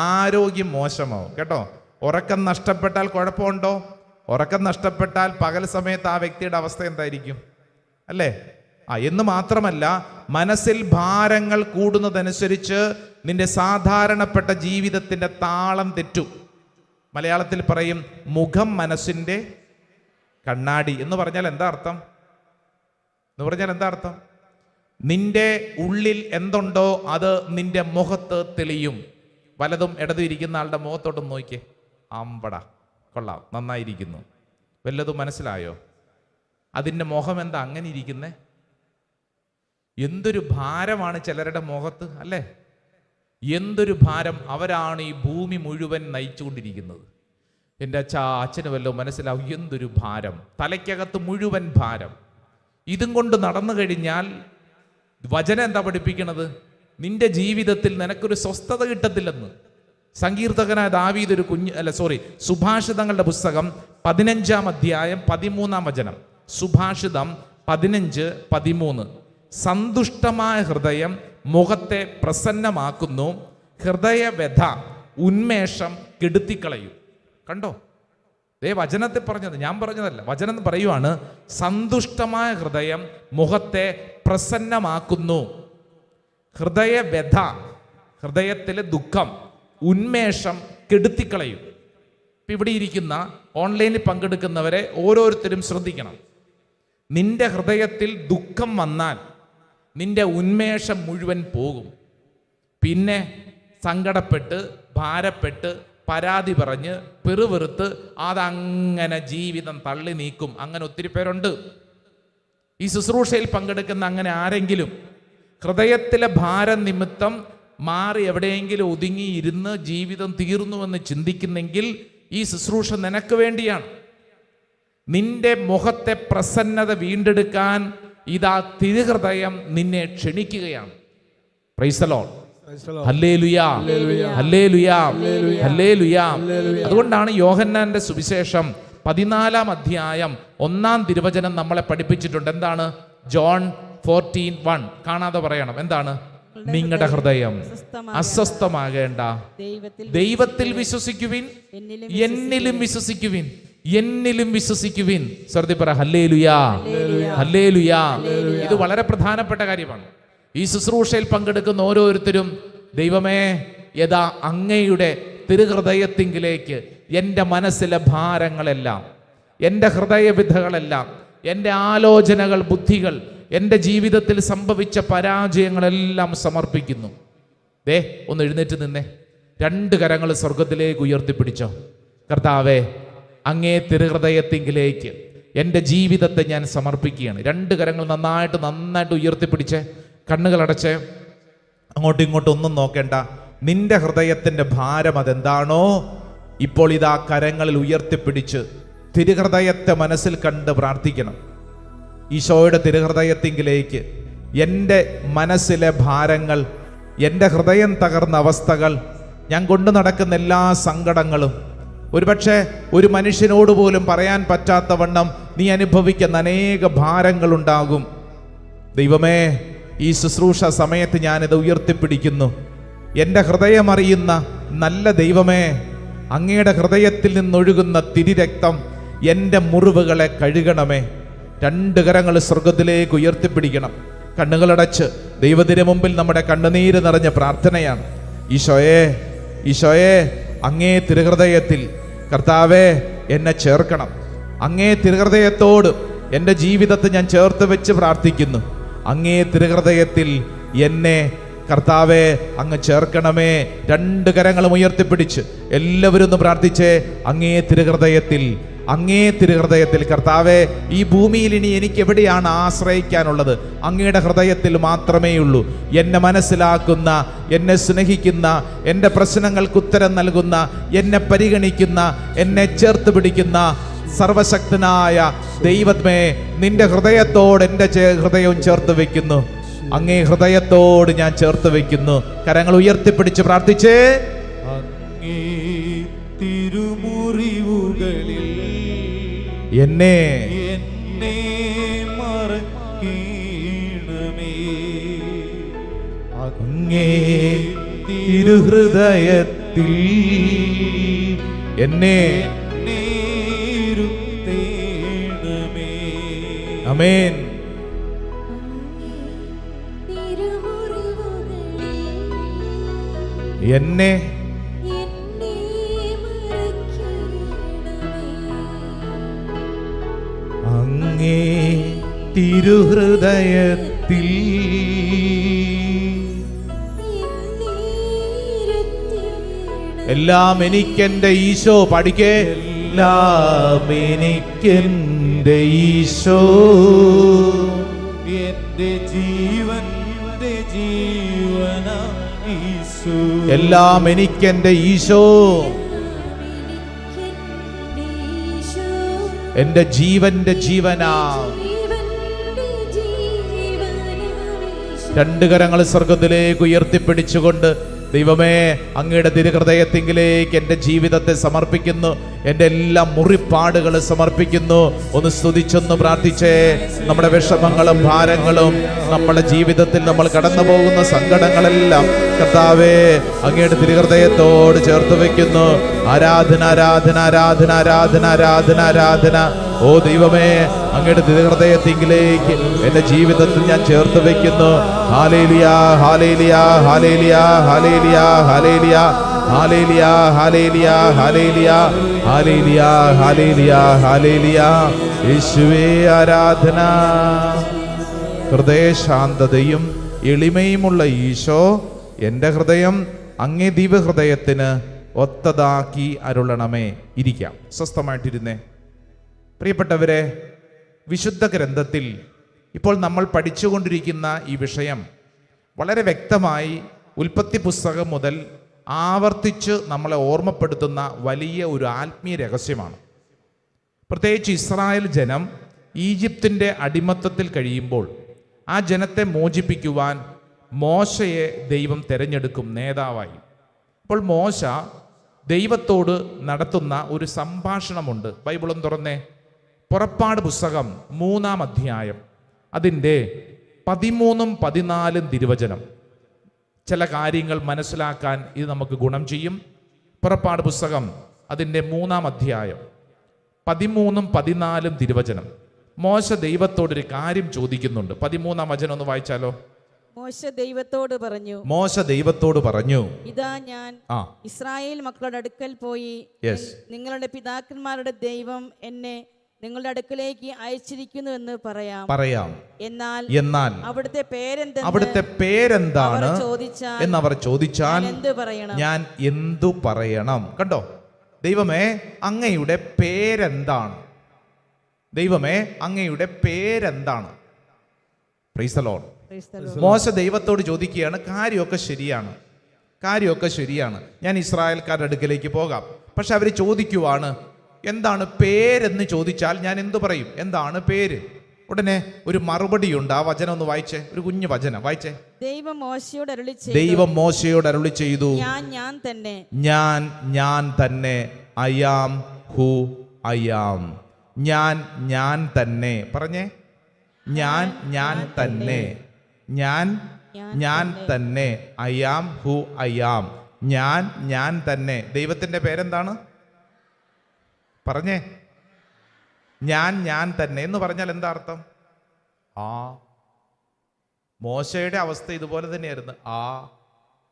ആരോഗ്യം മോശമാവും കേട്ടോ. ഉറക്കം നഷ്ടപ്പെട്ടാൽ കുഴപ്പമുണ്ടോ? ഉറക്കം നഷ്ടപ്പെട്ടാൽ പകൽ സമയത്ത് ആ വ്യക്തിയുടെ അവസ്ഥ എന്തായിരിക്കും? അല്ലേ? എന്ന് മാത്രമല്ല, മനസ്സിൽ ഭാരങ്ങൾ കൂടുന്നതനുസരിച്ച് നിന്റെ സാധാരണപ്പെട്ട ജീവിതത്തിന്റെ താളം തെറ്റും. മലയാളത്തിൽ പറയും മുഖം മനസ്സിന്റെ കണ്ണാടി എന്ന് പറഞ്ഞാൽ എന്താ അർത്ഥം? നിന്റെ ഉള്ളിൽ എന്തുണ്ടോ അത് നിന്റെ മുഖത്ത് തെളിയും. വലതും ഇടതും ഇരിക്കുന്ന ആളുടെ മുഖത്തോട്ടും നോക്കിയേ. അമ്പട, കൊള്ളാം, നന്നായിരിക്കുന്നു. വല്ലതും മനസ്സിലായോ? അതിൻ്റെ മുഖം എന്താ അങ്ങനെ ഇരിക്കുന്നേ? എന്തൊരു ഭാരമാണ് ചിലരുടെ മുഖത്ത്, അല്ലേ? എന്തൊരു ഭാരം. അവരാണ് ഈ ഭൂമി മുഴുവൻ നയിച്ചുകൊണ്ടിരിക്കുന്നത്. എൻ്റെ അച്ഛന് വല്ലതും മനസ്സിലാവും. എന്തൊരു ഭാരം, തലയ്ക്കകത്ത് മുഴുവൻ ഭാരം. ഇതും കൊണ്ട് നടന്നു കഴിഞ്ഞാൽ വചനം എന്താ പഠിപ്പിക്കണത്? നിന്റെ ജീവിതത്തിൽ നിനക്കൊരു സ്വസ്ഥത കിട്ടത്തില്ലെന്ന്. സങ്കീർത്തകനായ ദാവീദ് സുഭാഷിതങ്ങളുടെ പുസ്തകം 15 അധ്യായം 13 വചനം. സുഭാഷിതം 15:13. സന്തുഷ്ടമായ ഹൃദയം മുഖത്തെ പ്രസന്നമാക്കുന്നു, ഹൃദയവ്യഥ ഉന്മേഷം കെടുത്തിക്കളയും. കണ്ടോ? വചനത്തെ പറഞ്ഞത്, ഞാൻ പറഞ്ഞതല്ല. വചനം പറയുവാണ്, സന്തുഷ്ടമായ ഹൃദയം മുഖത്തെ പ്രസന്നമാക്കുന്നു, ഹൃദയവ്യഥ, ഹൃദയത്തിലെ ദുഃഖം, ഉന്മേഷം കെടുത്തിക്കളയും. ഇവിടെ ഇരിക്കുന്ന ഓൺലൈനിൽ പങ്കെടുക്കുന്നവരെ ഓരോരുത്തരും ശ്രദ്ധിക്കണം. നിന്റെ ഹൃദയത്തിൽ ദുഃഖം വന്നാൽ നിന്റെ ഉന്മേഷം മുഴുവൻ പോകും. പിന്നെ സങ്കടപ്പെട്ട്, ഭാരപ്പെട്ട്, പരാതി പറഞ്ഞ്, പെറുവെറുത്ത് അതങ്ങനെ ജീവിതം തള്ളി നീക്കും. അങ്ങനെ ഒത്തിരി പേരുണ്ട്. ഈ ശുശ്രൂഷയിൽ പങ്കെടുക്കുന്ന അങ്ങനെ ആരെങ്കിലും ഹൃദയത്തിലെ ഭാരം നിമിത്തം മാറി എവിടെയെങ്കിലും ഒതുങ്ങിയിരുന്ന് ജീവിതം തീർന്നുവെന്ന് ചിന്തിക്കുന്നെങ്കിൽ ഈ ശുശ്രൂഷ നിനക്ക് വേണ്ടിയാണ്. നിന്റെ മുഖത്തെ പ്രസന്നത വീണ്ടെടുക്കാൻ ഇതാ തിരുഹൃദയം നിന്നെ ക്ഷണിക്കുകയാണ്. Praise the Lord. ഹല്ലേലൂയാ, ഹല്ലേലൂയാ, ഹല്ലേലൂയാ. അതുകൊണ്ടാണ് യോഹന്നാന്റെ സുവിശേഷം 14 അധ്യായം 1 തിരുവചനം നമ്മളെ പഠിപ്പിച്ചിട്ടുണ്ട്. എന്താണ്? ജോൺ 14:1. കാണാതെ പറയണം. എന്താണ്? നിങ്ങളുടെ ഹൃദയം അസ്വസ്ഥമാകേണ്ട. ദൈവത്തിൽ വിശ്വസിക്കുവിൻ, എന്നിലും വിശ്വസിക്കുവിൻ, എന്നിലും വിശ്വസിക്കുവിൻ. സ്വർത്തി പറ ഹല്ലേലൂയാ, ഹല്ലേലൂയാ. ഇത് വളരെ പ്രധാനപ്പെട്ട കാര്യമാണ്. ഈ ശുശ്രൂഷയിൽ പങ്കെടുക്കുന്ന ഓരോരുത്തരും, ദൈവമേ, യഥാ അങ്ങയുടെ തിരുഹൃദയത്തിങ്കിലേക്ക് എൻ്റെ മനസ്സിലെ ഭാരങ്ങളെല്ലാം, എൻ്റെ ഹൃദയവിധകളെല്ലാം, എൻ്റെ ആലോചനകൾ, ബുദ്ധികൾ, എൻ്റെ ജീവിതത്തിൽ സംഭവിച്ച പരാജയങ്ങളെല്ലാം സമർപ്പിക്കുന്നു. ഒന്ന് എഴുന്നേറ്റ് നിന്നേ, 2 കരങ്ങൾ സ്വർഗത്തിലേക്ക് ഉയർത്തിപ്പിടിച്ചോ. കർത്താവേ, അങ്ങേ തിരുഹൃദയത്തിങ്കിലേക്ക് എൻ്റെ ജീവിതത്തെ ഞാൻ സമർപ്പിക്കുകയാണ്. 2 കരങ്ങൾ നന്നായിട്ട് ഉയർത്തിപ്പിടിച്ചേ. കണ്ണുകൾ അടച്ച് അങ്ങോട്ടും ഇങ്ങോട്ടും ഒന്നും നോക്കേണ്ട. നിന്റെ ഹൃദയത്തിൻ്റെ ഭാരം അതെന്താണോ, ഇപ്പോൾ ഇതാ കരങ്ങളിൽ ഉയർത്തിപ്പിടിച്ച് തിരുഹൃദയത്തെ മനസ്സിൽ കണ്ട് പ്രാർത്ഥിക്കണം. ഈശോയുടെ തിരുഹൃദയത്തിങ്കിലേക്ക് എൻ്റെ മനസ്സിലെ ഭാരങ്ങൾ, എൻ്റെ ഹൃദയം തകർന്ന അവസ്ഥകൾ, ഞാൻ കൊണ്ടു നടക്കുന്ന എല്ലാ സങ്കടങ്ങളും, ഒരുപക്ഷെ ഒരു മനുഷ്യനോട് പോലും പറയാൻ പറ്റാത്ത വണ്ണം നീ അനുഭവിക്കുന്ന അനേക ഭാരങ്ങളുണ്ടാകും. ദൈവമേ, ഈ ശുശ്രൂഷ സമയത്ത് ഞാനിത് ഉയർത്തിപ്പിടിക്കുന്നു. എൻ്റെ ഹൃദയം അറിയുന്ന നല്ല ദൈവമേ, അങ്ങയുടെ ഹൃദയത്തിൽ നിന്നൊഴുകുന്ന തിരുരക്തം എൻ്റെ മുറിവുകളെ കഴുകണമേ. 2 കരങ്ങൾ സ്വർഗത്തിലേക്ക് ഉയർത്തിപ്പിടിക്കണം. കണ്ണുകളടച്ച് ദൈവത്തിന് മുമ്പിൽ നമ്മുടെ കണ്ണുനീര് നിറഞ്ഞ പ്രാർത്ഥനയാണ്. ഈശോയെ, ഈശോയെ, അങ്ങേ തിരുഹൃദയത്തിൽ കർത്താവേ എന്നെ ചേർക്കണം. അങ്ങേ തിരുഹൃദയത്തോട് എൻ്റെ ജീവിതത്തെ ഞാൻ ചേർത്ത് വെച്ച് പ്രാർത്ഥിക്കുന്നു. അങ്ങേ തിരുഹൃദയത്തിൽ എന്നെ കർത്താവേ അങ്ങ് ചേർക്കണമേ. 2 കരങ്ങളും ഉയർത്തിപ്പിടിച്ച് എല്ലാവരും ഒന്ന് പ്രാർത്ഥിച്ചേ. അങ്ങേ തിരുഹൃദയത്തിൽ കർത്താവേ, ഈ ഭൂമിയിൽ ഇനി എനിക്ക് എവിടെയാണ് ആശ്രയിക്കാനുള്ളത്? അങ്ങയുടെ ഹൃദയത്തിൽ മാത്രമേ ഉള്ളൂ. എന്നെ മനസ്സിലാക്കുന്ന, എന്നെ സ്നേഹിക്കുന്ന, എൻ്റെ പ്രശ്നങ്ങൾക്ക് ഉത്തരം നൽകുന്ന, എന്നെ പരിഗണിക്കുന്ന, എന്നെ ചേർത്ത് പിടിക്കുന്ന സർവശക്തനായ ദൈവമേ, നിന്റെ ഹൃദയത്തോട് എൻ്റെ ഹൃദയവും ചേർത്ത് വെക്കുന്നു. അങ്ങേ ഹൃദയത്തോട് ഞാൻ ചേർത്ത് വെക്കുന്നു. കരങ്ങൾ ഉയർത്തിപ്പിടിച്ച് പ്രാർത്ഥിച്ചേ. അങ്ങേ തിരുമുറിവുകളിൽ എന്നെ മറക്കണമേ. അങ്ങേ തിരുഹൃദയത്തിൽ എന്നെ ഇരുത്തേണമേ. ആമേൻ. എന്നെ അങ്ങേ തിരുഹൃദയത്തിൽ എല്ലാം എനിക്കെന്റെ ഈശോ. പഠിക്കേ. എല്ലാം എനിക്കെന്റെ ഈശോ, എന്റെ ജീവന്റെ ജീവന ഈശോ. എല്ലാം എനിക്കെന്റെ ഈശോ, എന്റെ ജീവന്റെ ജീവനാ. 2 കരങ്ങൾ സ്വർഗത്തിലേക്ക് ഉയർത്തിപ്പിടിച്ചുകൊണ്ട്, ദൈവമേ, അങ്ങയുടെ തിരുഹൃദയത്തിങ്കിലേക്ക് എൻ്റെ ജീവിതത്തെ സമർപ്പിക്കുന്നു. എൻ്റെ എല്ലാ മുറിപ്പാടുകൾ സമർപ്പിക്കുന്നു. ഒന്ന് സ്തുതിച്ചൊന്ന് പ്രാർത്ഥിച്ചേ. നമ്മുടെ വിഷമങ്ങളും ഭാരങ്ങളും, നമ്മുടെ ജീവിതത്തിൽ നമ്മൾ കടന്നു പോകുന്ന സങ്കടങ്ങളെല്ലാം കർത്താവേ അങ്ങയുടെ തിരുഹൃദയത്തോട് ചേർത്ത് വെക്കുന്നു. ആരാധന, ആരാധന, ആരാധന, ആരാധന, ആരാധന, ആരാധന. ഓ ദൈവമേ, അങ്ങയുടെ തിരുഹൃദയത്തിങ്കിലേക്ക് എൻ്റെ ജീവിതത്തിൽ ഞാൻ ചേർത്ത് വെക്കുന്നു. ഹല്ലേലൂയ, ഹല്ലേലൂയ, ഹല്ലേലൂയ, ഹല്ലേലൂയ, ഹല്ലേലൂയ, ഹല്ലേലൂയ, ഹല്ലേലൂയ, ഹല്ലേലൂയ, ഹല്ലേലൂയ, ഹല്ലേലൂയ, ഹല്ലേലൂയ. യേശുവേ ആരാധന. ഹൃദയശാന്തതയും എളിമയുമുള്ള ഈശോ, എൻ്റെ ഹൃദയം അങ്ങേ ദിവ്യഹൃദയത്തിന് ഒത്തതാക്കി അരുളണമേ. ഇരിക്കാം, സ്വസ്ഥമായിട്ടിരുന്നേ. പ്രിയപ്പെട്ടവരെ, വിശുദ്ധ ഗ്രന്ഥത്തിൽ ഇപ്പോൾ നമ്മൾ പഠിച്ചുകൊണ്ടിരിക്കുന്ന ഈ വിഷയം വളരെ വ്യക്തമായി ഉൽപ്പത്തി പുസ്തകം മുതൽ ആവർത്തിച്ച് നമ്മളെ ഓർമ്മപ്പെടുത്തുന്ന വലിയ ഒരു ആത്മീയ രഹസ്യമാണ്. പ്രത്യേകിച്ച് ഇസ്രായേൽ ജനം ഈജിപ്തിൻ്റെ അടിമത്തത്തിൽ കഴിയുമ്പോൾ ആ ജനത്തെ മോചിപ്പിക്കുവാൻ മോശയെ ദൈവം തിരഞ്ഞെടുക്കും നേതാവായി. അപ്പോൾ മോശ ദൈവത്തോട് നടത്തുന്ന ഒരു സംഭാഷണമുണ്ട്. ബൈബിളും തുറന്നേ. പുറപ്പാട് പുസ്തകം 3-ാം അധ്യായം, അതിൻ്റെ 13-14 തിരുവചനം. ചില കാര്യങ്ങൾ മനസ്സിലാക്കാൻ ഇത് നമുക്ക് ഗുണം ചെയ്യും. പുറപ്പാട് പുസ്തകം അതിൻ്റെ 3-ാം അധ്യായം 13ഉം 14ഉം തിരുവചനം. മോശ ദൈവത്തോടൊരു കാര്യം ചോദിക്കുന്നുണ്ട്. 13-ാം വചനം ഒന്ന് വായിച്ചാലോ? മോശ ദൈവത്തോട് പറഞ്ഞു, മോശ ദൈവത്തോട് പറഞ്ഞു, ഇതാ ഞാൻ ഇസ്രായേൽ മക്കളുടെ അടുക്കൽ പോയി നിങ്ങളുടെ പിതാക്കന്മാരുടെ ദൈവം എന്നെ നിങ്ങളുടെ അടുക്കലേക്ക് അയച്ചിരിക്കുന്നു എന്ന് പറയാം. എന്നാൽ അവിടുത്തെ പേരെന്താണ് എന്നവർ ചോദിച്ചാൽ ഞാൻ എന്തു പറയണം? കണ്ടോ, ദൈവമേ അങ്ങയുടെ പേരെന്താണ്? ദൈവമേ അങ്ങയുടെ പേരെന്താണ്? Price the Lord. മോശ ദൈവത്തോട് ചോദിക്കുകയാണ്, കാര്യമൊക്കെ ശരിയാണ്, ഞാൻ ഇസ്രായേൽക്കാരുടെ അടുക്കലേക്ക് പോകാം. പക്ഷെ അവർ ചോദിക്കുവാണ്, എന്താണ് പേരെന്ന് ചോദിച്ചാൽ ഞാൻ എന്തു പറയും? എന്താണ് പേര്? ഉടനെ ഒരു മറുപടിയുണ്ട്. ആ വചനം ഒന്ന് വായിച്ചേ, ഒരു കുഞ്ഞു വചനം വായിച്ചേ. ദൈവം മോശയോട് അരുളി ചെയ്തു, ഞാൻ തന്നെ I am who I am. ഞാൻ തന്നെ പറഞ്ഞേ, ഞാൻ തന്നെ I am who I am. ഞാൻ തന്നെ. ദൈവത്തിന്റെ പേരെന്താണ്? പറഞ്ഞേ. ഞാൻ തന്നെ എന്ന് പറഞ്ഞാൽ എന്താ അർത്ഥം? മോശയുടെ അവസ്ഥ ഇതുപോലെ തന്നെയായിരുന്നു.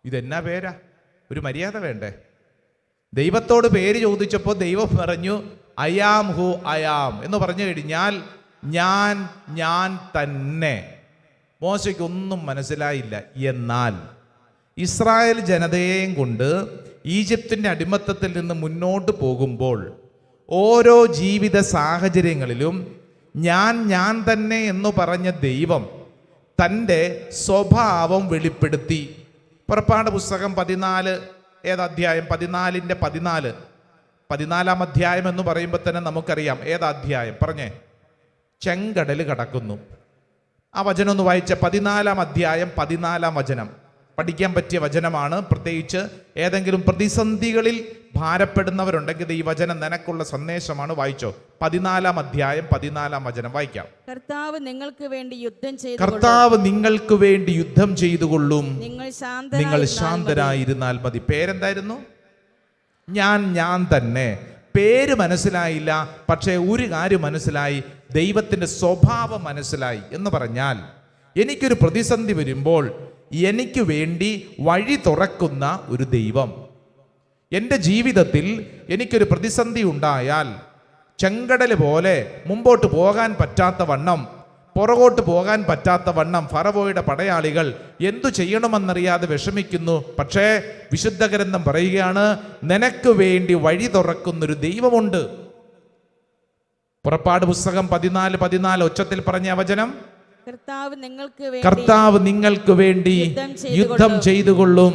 ഇതെന്നാ പേരാ? ഒരു മര്യാദ വേണ്ടേ? ദൈവത്തോട് പേര് ചോദിച്ചപ്പോൾ ദൈവം പറഞ്ഞു I am who I am എന്ന് പറഞ്ഞു കഴിഞ്ഞാൽ ഞാൻ തന്നെ. മോശയ്ക്കൊന്നും മനസ്സിലായില്ല. എന്നാൽ ഇസ്രായേൽ ജനതയെയും കൊണ്ട് ഈജിപ്തിൻ്റെ അടിമത്തത്തിൽ നിന്ന് മുന്നോട്ട് പോകുമ്പോൾ ഓരോ ജീവിത സാഹചര്യങ്ങളിലും ഞാൻ തന്നെ എന്ന് പറഞ്ഞ ദൈവം തൻ്റെ സ്വഭാവം വെളിപ്പെടുത്തി. പുറപ്പാട് പുസ്തകം 14 ഏതധ്യായം? 14-ന്റെ 14. 14-ാം അധ്യായം എന്ന് പറയുമ്പോൾ തന്നെ നമുക്കറിയാം ഏതധ്യായം? പറഞ്ഞേ. ചെങ്കടൽ കടക്കുന്നു. ആ വചനം ഒന്ന് വായിച്ച. 14-ാം അധ്യായം 14-ാം വചനം പഠിക്കാൻ പറ്റിയ വചനമാണ്. പ്രത്യേകിച്ച് ഏതെങ്കിലും പ്രതിസന്ധികളിൽ ഭാരപ്പെടുന്നവരുണ്ടെങ്കിൽ ഈ വചനം നിനക്കുള്ള സന്ദേശമാണ്. വായിച്ചോ. 14-ാം അധ്യായം 14-ാം വചനം വായിക്കാം. കർത്താവ് നിങ്ങൾക്ക് വേണ്ടി യുദ്ധം ചെയ്തുകൊള്ളും, നിങ്ങൾ ശാന്തരായിരുന്നാൽ മതി. പേരെന്തായിരുന്നു? ഞാൻ തന്നെ. പേര് മനസ്സിലായില്ല, പക്ഷേ ഒരു കാര്യം മനസ്സിലായി, ദൈവത്തിൻ്റെ സ്വഭാവം മനസ്സിലായി. എന്ന് പറഞ്ഞാൽ എനിക്കൊരു പ്രതിസന്ധി വരുമ്പോൾ എനിക്ക് വേണ്ടി വഴി തുറക്കുന്ന ഒരു ദൈവം. എൻ്റെ ജീവിതത്തിൽ എനിക്കൊരു പ്രതിസന്ധി ഉണ്ടായാൽ ചെങ്കടൽ പോലെ മുമ്പോട്ട് പോകാൻ പറ്റാത്ത വണ്ണം, പുറകോട്ട് പോകാൻ പറ്റാത്ത വണ്ണം ഫറവോയുടെ പടയാളികൾ എന്തു ചെയ്യണമെന്നറിയാതെ വിഷമിക്കുന്നു. പക്ഷേ വിശുദ്ധ ഗ്രന്ഥം പറയുകയാണ്, നിനക്ക് വേണ്ടി വഴി തുറക്കുന്നൊരു ദൈവമുണ്ട്. പുറപ്പാട് പുസ്തകം 14:14 ഉച്ചത്തിൽ പറഞ്ഞ വചനം, കർത്താവ് നിങ്ങൾക്ക് വേണ്ടി യുദ്ധം ചെയ്തുകൊള്ളും,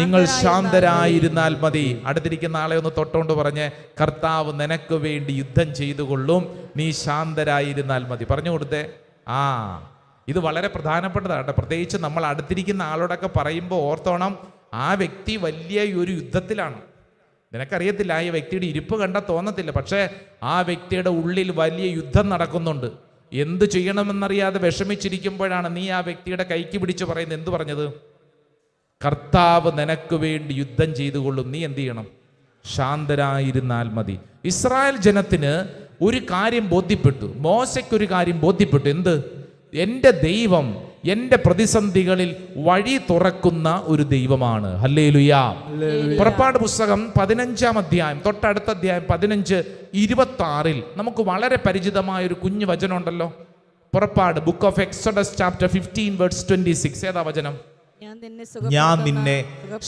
നിങ്ങൾ ശാന്തരായിരുന്നാൽ മതി. അടുത്തിരിക്കുന്ന ആളെ ഒന്ന് തൊട്ടുകൊണ്ട് പറഞ്ഞ്, കർത്താവ് നിനക്ക് വേണ്ടി യുദ്ധം ചെയ്തുകൊള്ളും, നീ ശാന്തരായിരുന്നാൽ മതി. പറഞ്ഞു കൊടുത്തേ. ഇത് വളരെ പ്രധാനപ്പെട്ടതാണ്. പ്രത്യേകിച്ച് നമ്മൾ അടുത്തിരിക്കുന്ന ആളോടൊക്കെ പറയുമ്പോൾ ഓർത്തോണം, ആ വ്യക്തി വലിയ ഒരു യുദ്ധത്തിലാണ്. നിനക്കറിയത്തില്ല, ആ വ്യക്തിയുടെ ഇരിപ്പ് കണ്ടാൽ തോന്നത്തില്ല, പക്ഷേ ആ വ്യക്തിയുടെ ഉള്ളിൽ വലിയ യുദ്ധം നടക്കുന്നുണ്ട്. എന്ത് ചെയ്യണമെന്നറിയാതെ വിഷമിച്ചിരിക്കുമ്പോഴാണ് നീ ആ വ്യക്തിയുടെ കൈക്ക് പിടിച്ച് പറയുന്നത്. എന്തു പറഞ്ഞത്? കർത്താവ് നിനക്ക് വേണ്ടി യുദ്ധം ചെയ്തുകൊള്ളും, നീ എന്ത് ചെയ്യണം? ശാന്തരായിരുന്നാൽ മതി. ഇസ്രായേൽ ജനത്തിന് ഒരു കാര്യം ബോധ്യപ്പെട്ടു, മോശയ്ക്കൊരു കാര്യം ബോധ്യപ്പെട്ടു. എന്ത്? എൻ്റെ ദൈവം എൻ്റെ പ്രതിസന്ധികളിൽ വഴി തുറക്കുന്ന ഒരു ദൈവമാണ്. ഹല്ലേലൂയ. പുറപ്പാട് പുസ്തകം 15-ാം അധ്യായം തൊട്ടടുത്ത അധ്യായം 15:26 നമുക്ക് വളരെ പരിചിതമായ ഒരു കുഞ്ഞു വചനം ഉണ്ടല്ലോ. പുറപ്പാട് ബുക്ക് ഓഫ് എക്സോഡസ് ചാപ്റ്റർ 15:26. ഏതാ വചനം? ഞാൻ നിന്നെ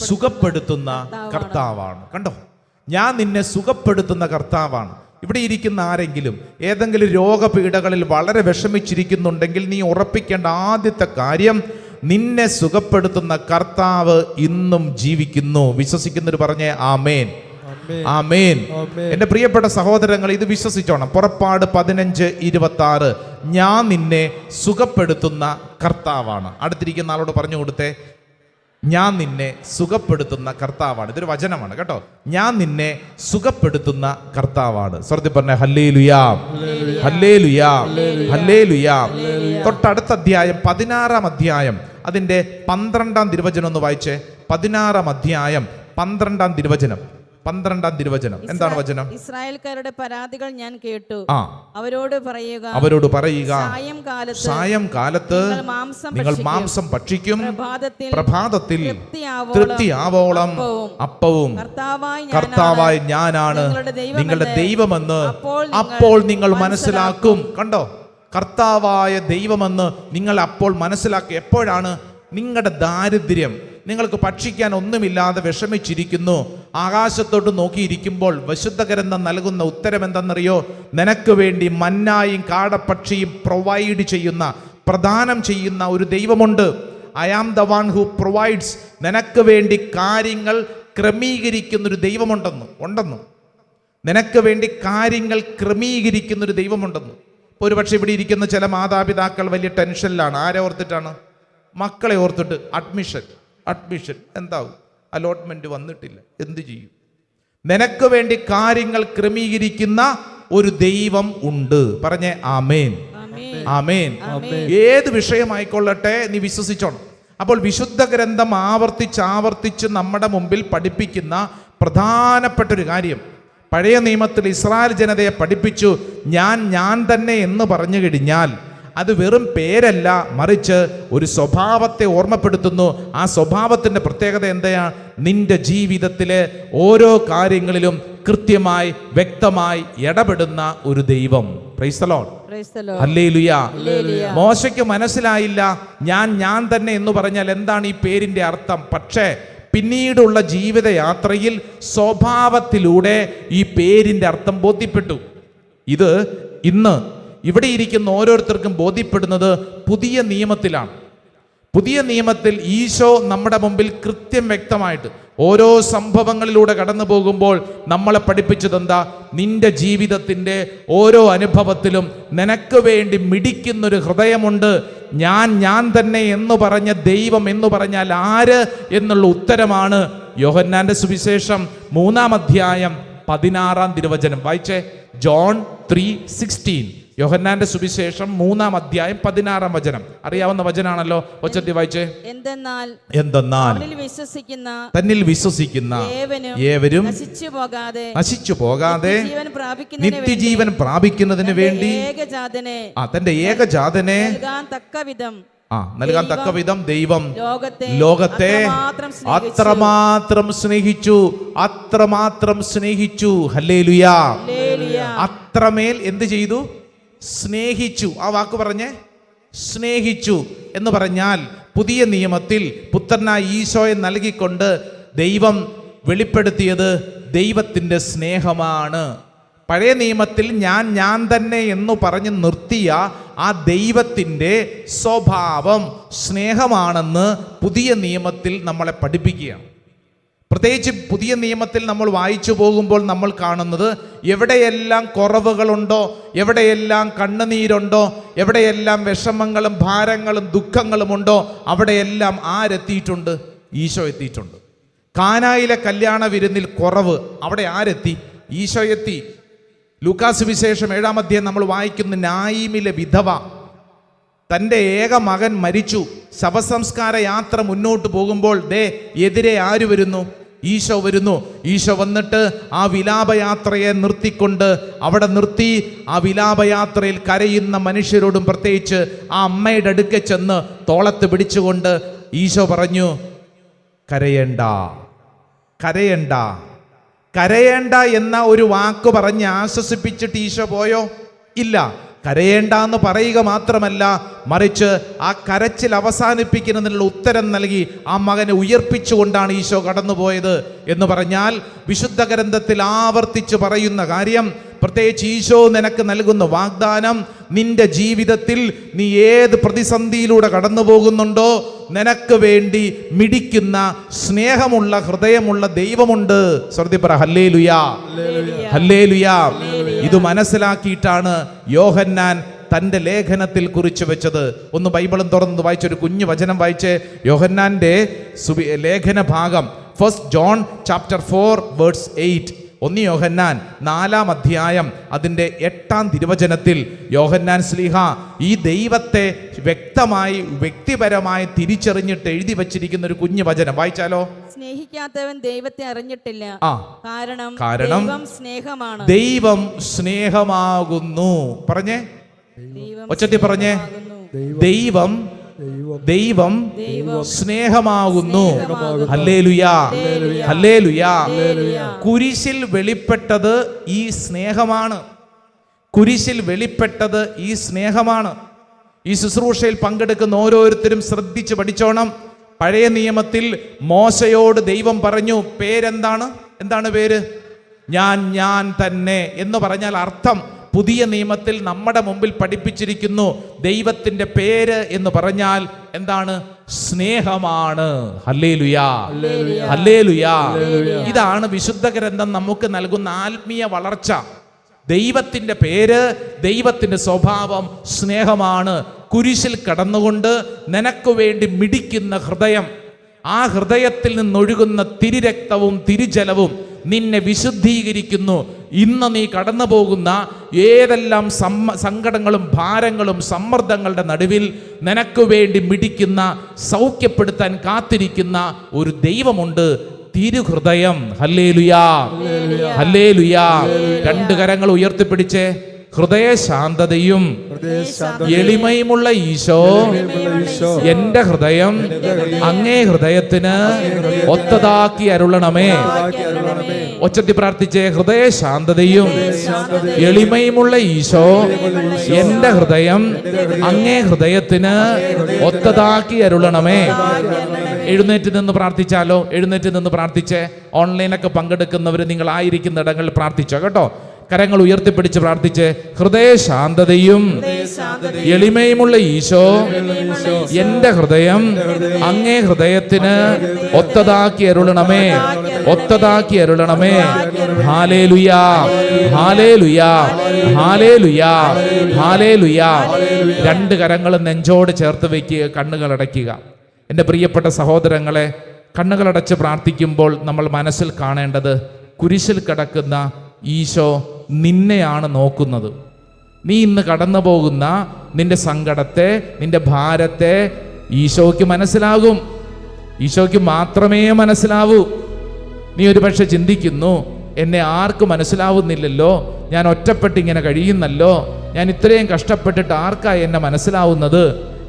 സുഖപ്പെടുത്തുന്ന കർത്താവാണ്. കണ്ടോ, ഞാൻ നിന്നെ സുഖപ്പെടുത്തുന്ന കർത്താവാണ്. ഇവിടെ ഇരിക്കുന്ന ആരെങ്കിലും ഏതെങ്കിലും രോഗപീഠകളിൽ വളരെ വിഷമിച്ചിരിക്കുന്നുണ്ടെങ്കിൽ നീ ഉറപ്പിക്കേണ്ട ആദ്യത്തെ കാര്യം, നിന്നെ സുഖപ്പെടുത്തുന്ന കർത്താവ് ഇന്നും ജീവിക്കുന്നു. വിശ്വസിക്കുന്നവർ പറഞ്ഞേ ആമേൻ, ആമേൻ. എന്റെ പ്രിയപ്പെട്ട സഹോദരങ്ങൾ, ഇത് വിശ്വസിച്ചോണം. പുറപ്പാട് 15:26, ഞാൻ നിന്നെ സുഖപ്പെടുത്തുന്ന കർത്താവാണ്. അടുത്തിരിക്കുന്ന ആളോട് പറഞ്ഞു കൊടുത്തേ, ഞാൻ നിന്നെ സുഖപ്പെടുത്തുന്ന കർത്താവാണ്. ഇതൊരു വചനമാണ് കേട്ടോ. ഞാൻ നിന്നെ സുഖപ്പെടുത്തുന്ന കർത്താവാണ്. സ്വർഗ്ഗത്തിൽ പറഞ്ഞ ഹല്ലേലൂയാ, ഹല്ലേലൂയാ, ഹല്ലേലൂയാ. തൊട്ടടുത്ത അധ്യായം 16-ാം അധ്യായം അതിന്റെ 12-ാം തിരുവചനം ഒന്ന് വായിച്ചേ. 16-ാം അധ്യായം 12-ാം തിരുവചനം. 12-ാം തിരുവചനം എന്താണ് വചനം? ഇസ്രായേൽക്കാരുടെ പരാതികൾ ഞാൻ കേട്ടു. ആ, അവരോട് പറയുക, സായംകാലത്ത് നിങ്ങൾ മാംസം ഭക്ഷിക്കും, പ്രഭാതത്തിൽ തൃപ്തിയാവോളം തൃപ്തിയാവോളം അപ്പവും കർത്താവായ ഞാനാണ് നിങ്ങളുടെ ദൈവമെന്ന് അപ്പോൾ നിങ്ങൾ മനസ്സിലാക്കും. കണ്ടോ, കർത്താവായ ദൈവമെന്ന് നിങ്ങൾ അപ്പോൾ മനസ്സിലാക്കും. എപ്പോഴാണ്? നിങ്ങളുടെ ദാരിദ്ര്യം, നിങ്ങൾക്ക് ഭക്ഷിക്കാൻ ഒന്നുമില്ലാതെ വിഷമിച്ചിരിക്കുന്നു, ആകാശത്തോട്ട് നോക്കിയിരിക്കുമ്പോൾ വിശുദ്ധ ഗ്രന്ഥം നൽകുന്ന ഉത്തരം എന്തെന്നറിയോ? നിനക്ക് വേണ്ടി മന്നായും കാടപ്പക്ഷിയും പ്രൊവൈഡ് ചെയ്യുന്ന, പ്രദാനം ചെയ്യുന്ന ഒരു ദൈവമുണ്ട്. I am the one who provides. നിനക്ക് വേണ്ടി കാര്യങ്ങൾ ക്രമീകരിക്കുന്നൊരു ദൈവമുണ്ടെന്ന് നിനക്ക് വേണ്ടി കാര്യങ്ങൾ ക്രമീകരിക്കുന്നൊരു ദൈവമുണ്ടെന്ന്. ഇപ്പോൾ ഒരുപക്ഷെ ഇവിടെ ഇരിക്കുന്ന ചില മാതാപിതാക്കൾ വലിയ ടെൻഷനിലാണ്. ആരെ ഓർത്തിട്ടാണ്? മക്കളെ ഓർത്തിട്ട്. അഡ്മിഷൻ എന്താവും? അലോട്ട്മെന്റ് വന്നിട്ടില്ല, എന്ത് ചെയ്യും? നിനക്ക് വേണ്ടി കാര്യങ്ങൾ ക്രമീകരിക്കുന്ന ഒരു ദൈവം ഉണ്ട്. പറഞ്ഞേ ആമേൻ, ആമേൻ. ഏത് വിഷയമായിക്കൊള്ളട്ടെ, നീ വിശ്വസിച്ചോണം. അപ്പോൾ വിശുദ്ധ ഗ്രന്ഥം ആവർത്തിച്ച് നമ്മുടെ മുമ്പിൽ പഠിപ്പിക്കുന്ന പ്രധാനപ്പെട്ട ഒരു കാര്യം, പഴയ നിയമത്തിൽ ഇസ്രായേൽ ജനതയെ പഠിപ്പിച്ചു, ഞാൻ തന്നെ എന്ന് പറഞ്ഞു കഴിഞ്ഞാൽ അത് വെറും പേരല്ല, മറിച്ച് ഒരു സ്വഭാവത്തെ ഓർമ്മപ്പെടുത്തുന്നു. ആ സ്വഭാവത്തിൻ്റെ പ്രത്യേകത എന്താണ്? നിന്റെ ജീവിതത്തിലെ ഓരോ കാര്യങ്ങളിലും കൃത്യമായി വ്യക്തമായി ഇടപെടുന്ന ഒരു ദൈവം. Price the Lord, hallelujah. മോശയ്ക്ക് മനസ്സിലായില്ല ഞാൻ തന്നെ എന്ന് പറഞ്ഞാൽ എന്താണ് ഈ പേരിന്റെ അർത്ഥം. പക്ഷേ പിന്നീടുള്ള ജീവിതയാത്രയിൽ സ്വഭാവത്തിലൂടെ ഈ പേരിന്റെ അർത്ഥം ബോധ്യപ്പെട്ടു. ഇത് ഇന്ന് ഇവിടെ ഇരിക്കുന്ന ഓരോരുത്തർക്കും ബോധ്യപ്പെടുന്നത് പുതിയ നിയമത്തിലാണ്. പുതിയ നിയമത്തിൽ ഈശോ നമ്മുടെ മുമ്പിൽ കൃത്യം വ്യക്തമായിട്ട് ഓരോ സംഭവങ്ങളിലൂടെ കടന്നു പോകുമ്പോൾ നമ്മളെ പഠിപ്പിച്ചത് എന്താ? നിന്റെ ജീവിതത്തിൻ്റെ ഓരോ അനുഭവത്തിലും നിനക്ക് വേണ്ടി മിടിക്കുന്നൊരു ഹൃദയമുണ്ട്. ഞാൻ തന്നെ എന്ന് പറഞ്ഞ ദൈവം എന്ന് പറഞ്ഞാൽ ആര് എന്നുള്ള ഉത്തരമാണ് യോഹന്നാന്റെ സുവിശേഷം 3-ാം അധ്യായം 16-ാം തിരുവചനം വായിച്ചേ. ജോൺ 3:16. യോഹന്നാന്റെ സുവിശേഷം 3-ാം അധ്യായം 16-ാം വചനം. അറിയാവുന്ന വചനാണല്ലോ, ഒച്ചത്തി വായിച്ചേ. എന്തെന്നാൽ തന്നിൽ വിശ്വസിക്കുന്ന ഏവരും നശിച്ചു പോകാതെ നിത്യജീവൻ പ്രാപിക്കുന്നതിന് വേണ്ടി തന്റെ ഏകജാതനെ നൽകാൻ തക്കവിധം ദൈവം ലോകത്തെ അത്രമാത്രം സ്നേഹിച്ചു. ഹല്ലേലൂയ. അത്രമേൽ എന്ത് ചെയ്തു? സ്നേഹിച്ചു. ആ വാക്ക് പറഞ്ഞേ, സ്നേഹിച്ചു എന്ന് പറഞ്ഞാൽ പുതിയ നിയമത്തിൽ പുത്രനായ ഈശോയെ നൽകിക്കൊണ്ട് ദൈവം വെളിപ്പെടുത്തിയത് ദൈവത്തിൻ്റെ സ്നേഹമാണ്. പഴയ നിയമത്തിൽ ഞാൻ തന്നെ എന്ന് പറഞ്ഞ് നിർത്തിയ ആ ദൈവത്തിൻ്റെ സ്വഭാവം സ്നേഹമാണെന്ന് പുതിയ നിയമത്തിൽ നമ്മളെ പഠിപ്പിക്കുകയാണ്. പ്രത്യേകിച്ച് പുതിയ നിയമത്തിൽ നമ്മൾ വായിച്ചു പോകുമ്പോൾ നമ്മൾ കാണുന്നത് എവിടെയെല്ലാം കുറവുകളുണ്ടോ, എവിടെയെല്ലാം കണ്ണുനീരുണ്ടോ, എവിടെയെല്ലാം വിഷമങ്ങളും ഭാരങ്ങളും ദുഃഖങ്ങളും ഉണ്ടോ, അവിടെയെല്ലാം ആരെത്തിയിട്ടുണ്ട്? ഈശോ എത്തിയിട്ടുണ്ട്. കാനായിലെ കല്യാണ വിരുന്നിൽ കുറവ്, അവിടെ ആരെത്തി? ഈശോ എത്തി. ലൂക്കാസ് സുവിശേഷം 7-ാം അധ്യായം നമ്മൾ വായിക്കുന്ന നായിമിലെ വിധവ, തൻ്റെ ഏക മകൻ മരിച്ചു. ശവസംസ്കാര യാത്ര മുന്നോട്ട് പോകുമ്പോൾ എതിരെ ആര് വരുന്നു? ഈശോ വരുന്നു. ഈശോ വന്നിട്ട് ആ വിലാപയാത്രയെ നിർത്തിക്കൊണ്ട് അവിടെ നിർത്തി. ആ വിലാപയാത്രയിൽ കരയുന്ന മനുഷ്യരോടും പ്രത്യേകിച്ച് ആ അമ്മയുടെ അടുക്കെ ചെന്ന് തോളത്ത് പിടിച്ചുകൊണ്ട് ഈശോ പറഞ്ഞു, കരയണ്ട, കരയണ്ട, കരയേണ്ട എന്ന ഒരു വാക്ക് പറഞ്ഞ് ആശ്വസിപ്പിച്ചിട്ട് ഈശോ പോയോ? ഇല്ല. കരയേണ്ട എന്ന് പറയുക മാത്രമല്ല, മറിച്ച് ആ കരച്ചിൽ അവസാനിപ്പിക്കുന്നതിനുള്ള ഉത്തരം നൽകി ആ മകനെ ഉയർപ്പിച്ചുകൊണ്ടാണ് ഈശോ കടന്നുപോയത്. എന്ന് പറഞ്ഞാൽ വിശുദ്ധ ഗ്രന്ഥത്തിൽ ആവർത്തിച്ച് പറയുന്ന കാര്യം, പ്രത്യേകിച്ച് ഈശോ നിനക്ക് നൽകുന്ന വാഗ്ദാനം, നിന്റെ ജീവിതത്തിൽ നീ ഏത് പ്രതിസന്ധിയിലൂടെ കടന്നു പോകുന്നുണ്ടോ, നിനക്ക് വേണ്ടി മിടിക്കുന്ന സ്നേഹമുള്ള ഹൃദയമുള്ള ദൈവമുണ്ട്. ശ്രദ്ധ പറ, ഹല്ലേലൂയാ, ഹല്ലേലൂയാ. ഇത് മനസ്സിലാക്കിയിട്ടാണ് യോഹന്നാൻ തൻ്റെ ലേഖനത്തിൽ കുറിച്ചു വെച്ചത്. ഒന്ന് ബൈബിളും തുറന്ന് വായിച്ചൊരു കുഞ്ഞു വചനം വായിച്ച് യോഹന്നാന്റെ ലേഖന ഭാഗം 1 John chapter 4 verse 8 1 യോഹന്നാൻ 4-ാം അധ്യായം അതിൻ്റെ 8-ാം തിരുവചനത്തിൽ യോഹന്നാൻ ശ്ലീഹ ഈ ദൈവത്തെ വ്യക്തമായി വ്യക്തിപരമായി തിരിച്ചറിഞ്ഞിട്ട് എഴുതി വച്ചിരിക്കുന്ന ഒരു കുഞ്ഞു വചനം വായിച്ചാലോ? സ്നേഹിക്കാത്തവൻ ദൈവത്തെ അറിഞ്ഞിട്ടില്ല, കാരണം ദൈവം സ്നേഹമാണ്. ദൈവം സ്നേഹമാകുന്നു. പറഞ്ഞേ, ഒച്ചത്തി പറഞ്ഞേ, ദൈവം സ്നേഹമാകുന്നു. ഹല്ലേലൂയാ, ഹല്ലേലൂയാ. കുരിശിൽ വെളിപ്പെട്ടത് ഈ സ്നേഹമാണ്. കുരിശിൽ വെളിപ്പെട്ടത് ഈ സ്നേഹമാണ്. ഈ ശുശ്രൂഷയിൽ പങ്കെടുക്കുന്ന ഓരോരുത്തരും ശ്രദ്ധിച്ച് പഠിച്ചോണം. പഴയ നിയമത്തിൽ മോശയോട് ദൈവം പറഞ്ഞു, പേരെന്താണ്? എന്താണ് പേര്? ഞാൻ തന്നെ എന്ന് പറഞ്ഞാൽ അർത്ഥം പുതിയ നിയമത്തിൽ നമ്മുടെ മുമ്പിൽ പഠിപ്പിച്ചിരിക്കുന്നു. ദൈവത്തിന്റെ പേര് എന്ന് പറഞ്ഞാൽ എന്താണ്? സ്നേഹമാണ്. ഹല്ലേലൂയാ, ഹല്ലേലൂയാ. ഇതാണ് വിശുദ്ധ ഗ്രന്ഥം നമുക്ക് നൽകുന്ന ആത്മീയ വളർച്ച. ദൈവത്തിന്റെ പേര്, ദൈവത്തിന്റെ സ്വഭാവം സ്നേഹമാണ്. കുരിശിൽ കടന്നുകൊണ്ട് നിനക്ക് വേണ്ടി മിടിക്കുന്ന ഹൃദയം, ആ ഹൃദയത്തിൽ നിന്നൊഴുകുന്ന തിരുരക്തവും തിരുജലവും നിന്നെ വിശുദ്ധീകരിക്കുന്നു. ഇന്ന് നീ കടന്നു പോകുന്ന ഏതെല്ലാം സങ്കടങ്ങളും ഭാരങ്ങളും സമ്മർദ്ദങ്ങളുടെ നടുവിൽ നിനക്ക് വേണ്ടി മിടിക്കുന്ന, സൗഖ്യപ്പെടുത്താൻ കാത്തിരിക്കുന്ന ഒരു ദൈവമുണ്ട്, തിരുഹൃദയം. ഹല്ലേലൂയാ, ഹല്ലേലൂയാ. 2 കരങ്ങൾ ഉയർത്തിപ്പിടിച്ചേ. ഹൃദയശാന്തതയും എളിമയുമുള്ള ഈശോ എന്റെ ഹൃദയം അങ്ങേ ഹൃദയത്തിന് ഒത്തതാക്കി അരുളണമേ. ഒച്ചത്തി പ്രാർത്ഥിച്ചേ. ഹൃദയശാന്തതയും എളിമയുമുള്ള ഈശോ എന്റെ ഹൃദയം അങ്ങേ ഹൃദയത്തിന് ഒത്തതാക്കി അരുളണമേ. എഴുന്നേറ്റ് നിന്ന് പ്രാർത്ഥിച്ചാലോ? എഴുന്നേറ്റ് നിന്ന് പ്രാർത്ഥിച്ചേ. ഓൺലൈനൊക്കെ പങ്കെടുക്കുന്നവർ നിങ്ങളായിരിക്കുന്ന ഇടങ്ങളിൽ പ്രാർത്ഥിച്ചോ കേട്ടോ. കരങ്ങൾ ഉയർത്തിപ്പിടിച്ച് പ്രാർത്ഥിച്ച്. ഹൃദയശാന്തതയും എളിമയുമുള്ള ഈശോ എന്റെ ഹൃദയം അങ്ങേ ഹൃദയത്തിന് ഒത്തതാക്കി അരുളണമേ, ഒത്തതാക്കി അരുളണമേ. ഹാലേലുയാ, ഹാലേലുയാ, ഹാലേലുയാ, ഹാലേലുയാ. 2 കരങ്ങളും നെഞ്ചോട് ചേർത്ത് വയ്ക്കുക, കണ്ണുകൾ അടയ്ക്കുക. എൻ്റെ പ്രിയപ്പെട്ട സഹോദരങ്ങളെ, കണ്ണുകളടച്ച് പ്രാർത്ഥിക്കുമ്പോൾ നമ്മൾ മനസ്സിൽ കാണേണ്ടത് കുരിശിൽ കിടക്കുന്ന ഈശോ നിന്നെയാണ് നോക്കുന്നത്. നീ ഇന്ന് കടന്നു പോകുന്ന നിന്റെ സങ്കടത്തെ, നിന്റെ ഭാരത്തെ ഈശോയ്ക്ക് മനസ്സിലാകും. ഈശോയ്ക്ക് മാത്രമേ മനസ്സിലാവൂ. നീ ഒരു പക്ഷെ ചിന്തിക്കുന്നു, എന്നെ ആർക്കും മനസ്സിലാവുന്നില്ലല്ലോ, ഞാൻ ഒറ്റപ്പെട്ട് ഇങ്ങനെ കഴിയുന്നല്ലോ, ഞാൻ ഇത്രയും കഷ്ടപ്പെട്ടിട്ട് ആർക്കായി എന്നെ മനസ്സിലാവുന്നത്?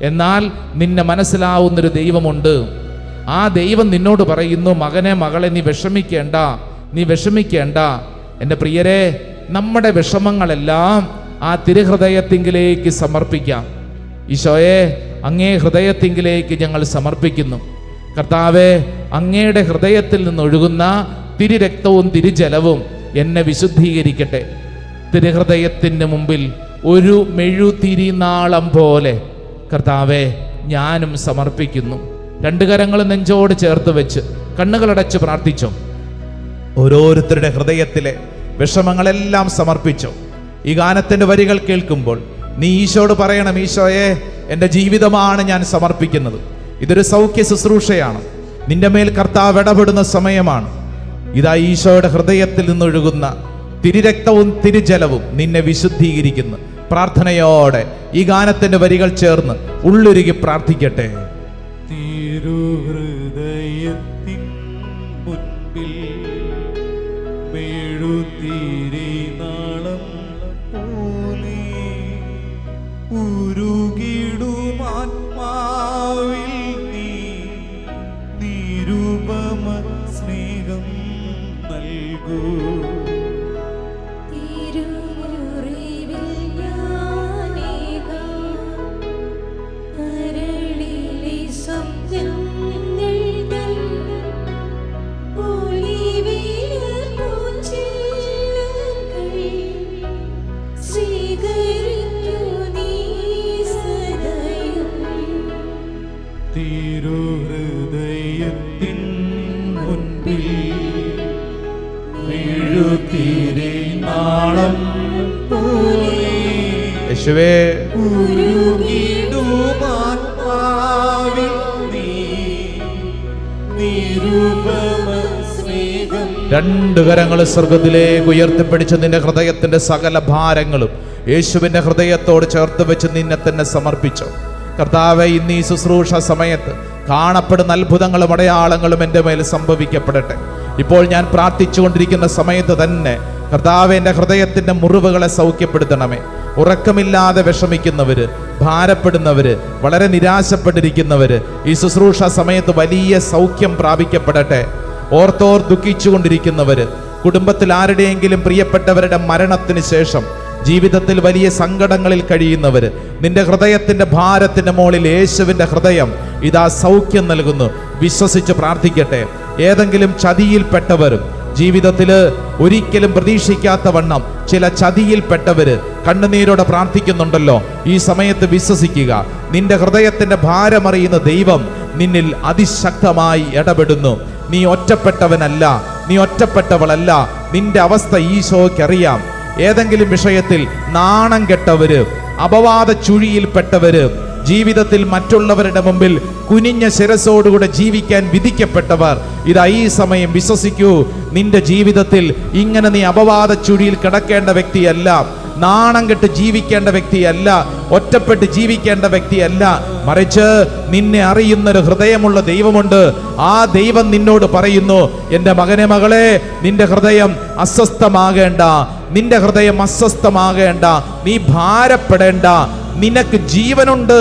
എന്നാൽ നിന്നെ മനസ്സിലാവുന്നൊരു ദൈവമുണ്ട്. ആ ദൈവം നിന്നോട് പറയുന്നു, മകനെ, മകളെ, നീ വിഷമിക്കേണ്ട, നീ വിഷമിക്കേണ്ട. എൻ്റെ പ്രിയരെ, നമ്മുടെ വിഷമങ്ങളെല്ലാം ആ തിരുഹൃദയത്തിങ്കിലേക്ക് സമർപ്പിക്കാം. ഈശോയെ, അങ്ങേ ഹൃദയത്തിങ്കിലേക്ക് ഞങ്ങൾ സമർപ്പിക്കുന്നു. കർത്താവേ, അങ്ങയുടെ ഹൃദയത്തിൽ നിന്നൊഴുകുന്ന തിരുരക്തവും തിരുജലവും എന്നെ വിശുദ്ധീകരിക്കട്ടെ. തിരുഹൃദയത്തിൻ്റെ മുമ്പിൽ ഒരു മെഴുതിരിനാളം പോലെ കർത്താവേ ഞാനും സമർപ്പിക്കുന്നു. 2 കരങ്ങൾ നെഞ്ചോട് ചേർത്ത് വെച്ച് കണ്ണുകളടച്ച് പ്രാർത്ഥിച്ചോ. ഓരോരുത്തരുടെ ഹൃദയത്തിലെ വിഷമങ്ങളെല്ലാം സമർപ്പിച്ചോ. ഈ ഗാനത്തിന്റെ വരികൾ കേൾക്കുമ്പോൾ നീ ഈശോട് പറയണം, ഈശോയെ, എൻ്റെ ജീവിതമാണ് ഞാൻ സമർപ്പിക്കുന്നത്. ഇതൊരു സൗഖ്യ ശുശ്രൂഷയാണ്. നിന്റെ മേൽ കർത്താവ് ഇടപെടുന്ന സമയമാണ്. ഇതാ ഈശോയുടെ ഹൃദയത്തിൽ നിന്നൊഴുകുന്ന തിരുരക്തവും തിരുജലവും നിന്നെ വിശുദ്ധീകരിക്കുന്നു. പ്രാർത്ഥനയോടെ ഈ ഗാനത്തിന്റെ വരികൾ ചേർന്ന് ഉള്ളുരുകി പ്രാർത്ഥിക്കട്ടെ. തിരുഹൃദയത്തിൻ മുൻപിൽ മെഴുതിരിനാളം പോലെ ഉരുകിടും ആത്മാവിൽ നീ നിരുപമ സ്നേഹം നൽകൂ. തിരുഹൃദയത്തിൻ മുൻപിൽ മെഴുതിരിനാളം പോലെ യേശുവേ, ഉരുകിടും ആത്മാവിൽ നീ നിരുപമ സ്നേഹം രണ്ട് കരങ്ങൾ സ്വർഗത്തിലേക്ക് ഉയർത്തിപ്പിടിച്ച് നിന്റെ ഹൃദയത്തിന്റെ സകല ഭാരങ്ങളും യേശുവിന്റെ ഹൃദയത്തോട് ചേർത്ത് വെച്ച് നിന്നെ തന്നെ സമർപ്പിച്ചു. കർത്താവേ, ഇന്ന് ഈ ശുശ്രൂഷ സമയത്ത് കാണപ്പെടുന്ന അത്ഭുതങ്ങളും അടയാളങ്ങളും എൻ്റെ മേൽ സംഭവിക്കപ്പെടട്ടെ. ഇപ്പോൾ ഞാൻ പ്രാർത്ഥിച്ചുകൊണ്ടിരിക്കുന്ന സമയത്ത് തന്നെ കർത്താവേ, എൻ്റെ ഹൃദയത്തിന്റെ മുറിവുകളെ സൗഖ്യപ്പെടുത്തണമേ. ഉറക്കമില്ലാതെ വിഷമിക്കുന്നവര്, ഭാരപ്പെടുന്നവര്, വളരെ നിരാശപ്പെട്ടിരിക്കുന്നവര് ഈ ശുശ്രൂഷ സമയത്ത് വലിയ സൗഖ്യം പ്രാപിക്കപ്പെടട്ടെ. ഓർത്തോർ ദുഃഖിച്ചുകൊണ്ടിരിക്കുന്നവര്, കുടുംബത്തിൽ ആരുടെയെങ്കിലും പ്രിയപ്പെട്ടവരുടെ മരണത്തിന് ശേഷം ജീവിതത്തിൽ വലിയ സങ്കടങ്ങളിൽ കഴിയുന്നവര്, നിന്റെ ഹൃദയത്തിന്റെ ഭാരത്തിന്റെ മുകളിൽ യേശുവിന്റെ ഹൃദയം ഇതാ സൗഖ്യം നൽകുന്നു. വിശ്വസിച്ച് പ്രാർത്ഥിക്കട്ടെ. ഏതെങ്കിലും ചതിയിൽപ്പെട്ടവരും ജീവിതത്തില് ഒരിക്കലും പ്രതീക്ഷിക്കാത്ത വണ്ണം ചില ചതിയിൽപ്പെട്ടവര് കണ്ണുനീരോടെ പ്രാർത്ഥിക്കുന്നുണ്ടല്ലോ, ഈ സമയത്ത് വിശ്വസിക്കുക. നിന്റെ ഹൃദയത്തിന്റെ ഭാരമറിയുന്ന ദൈവം നിന്നിൽ അതിശക്തമായി ഇടപെടുന്നു. നീ ഒറ്റപ്പെട്ടവനല്ല, നീ ഒറ്റപ്പെട്ടവളല്ല. നിന്റെ അവസ്ഥ ഈശോയ്ക്കറിയാം. ഏതെങ്കിലും വിഷയത്തിൽ നാണം കെട്ടവര്, അപവാദ ചുഴിയിൽപ്പെട്ടവര്, ജീവിതത്തിൽ മറ്റുള്ളവരുടെ മുമ്പിൽ കുനിഞ്ഞ ശിരസോടുകൂടെ ജീവിക്കാൻ വിധിക്കപ്പെട്ടവർ, ഇതാ ഈ സമയം വിശ്വസിക്കൂ. നിന്റെ ജീവിതത്തിൽ ഇങ്ങനെ നീ അപവാദ ചുഴിയിൽ കിടക്കേണ്ട വ്യക്തിയല്ല, നാണം കെട്ട് ജീവിക്കേണ്ട വ്യക്തിയല്ല, ഒറ്റപ്പെട്ട് ജീവിക്കേണ്ട വ്യക്തിയല്ല. മറിച്ച് നിന്നെ അറിയുന്നൊരു ഹൃദയമുള്ള ദൈവമുണ്ട്. ആ ദൈവം നിന്നോട് പറയുന്നു, എൻ്റെ മകനെ, മകളെ, നിന്റെ ഹൃദയം അസ്വസ്ഥമാകേണ്ട, നിന്റെ ഹൃദയം അസ്വസ്ഥമാകേണ്ട, നീ ഭാരപ്പെടേണ്ട, നിനക്ക് ജീവനുണ്ട്.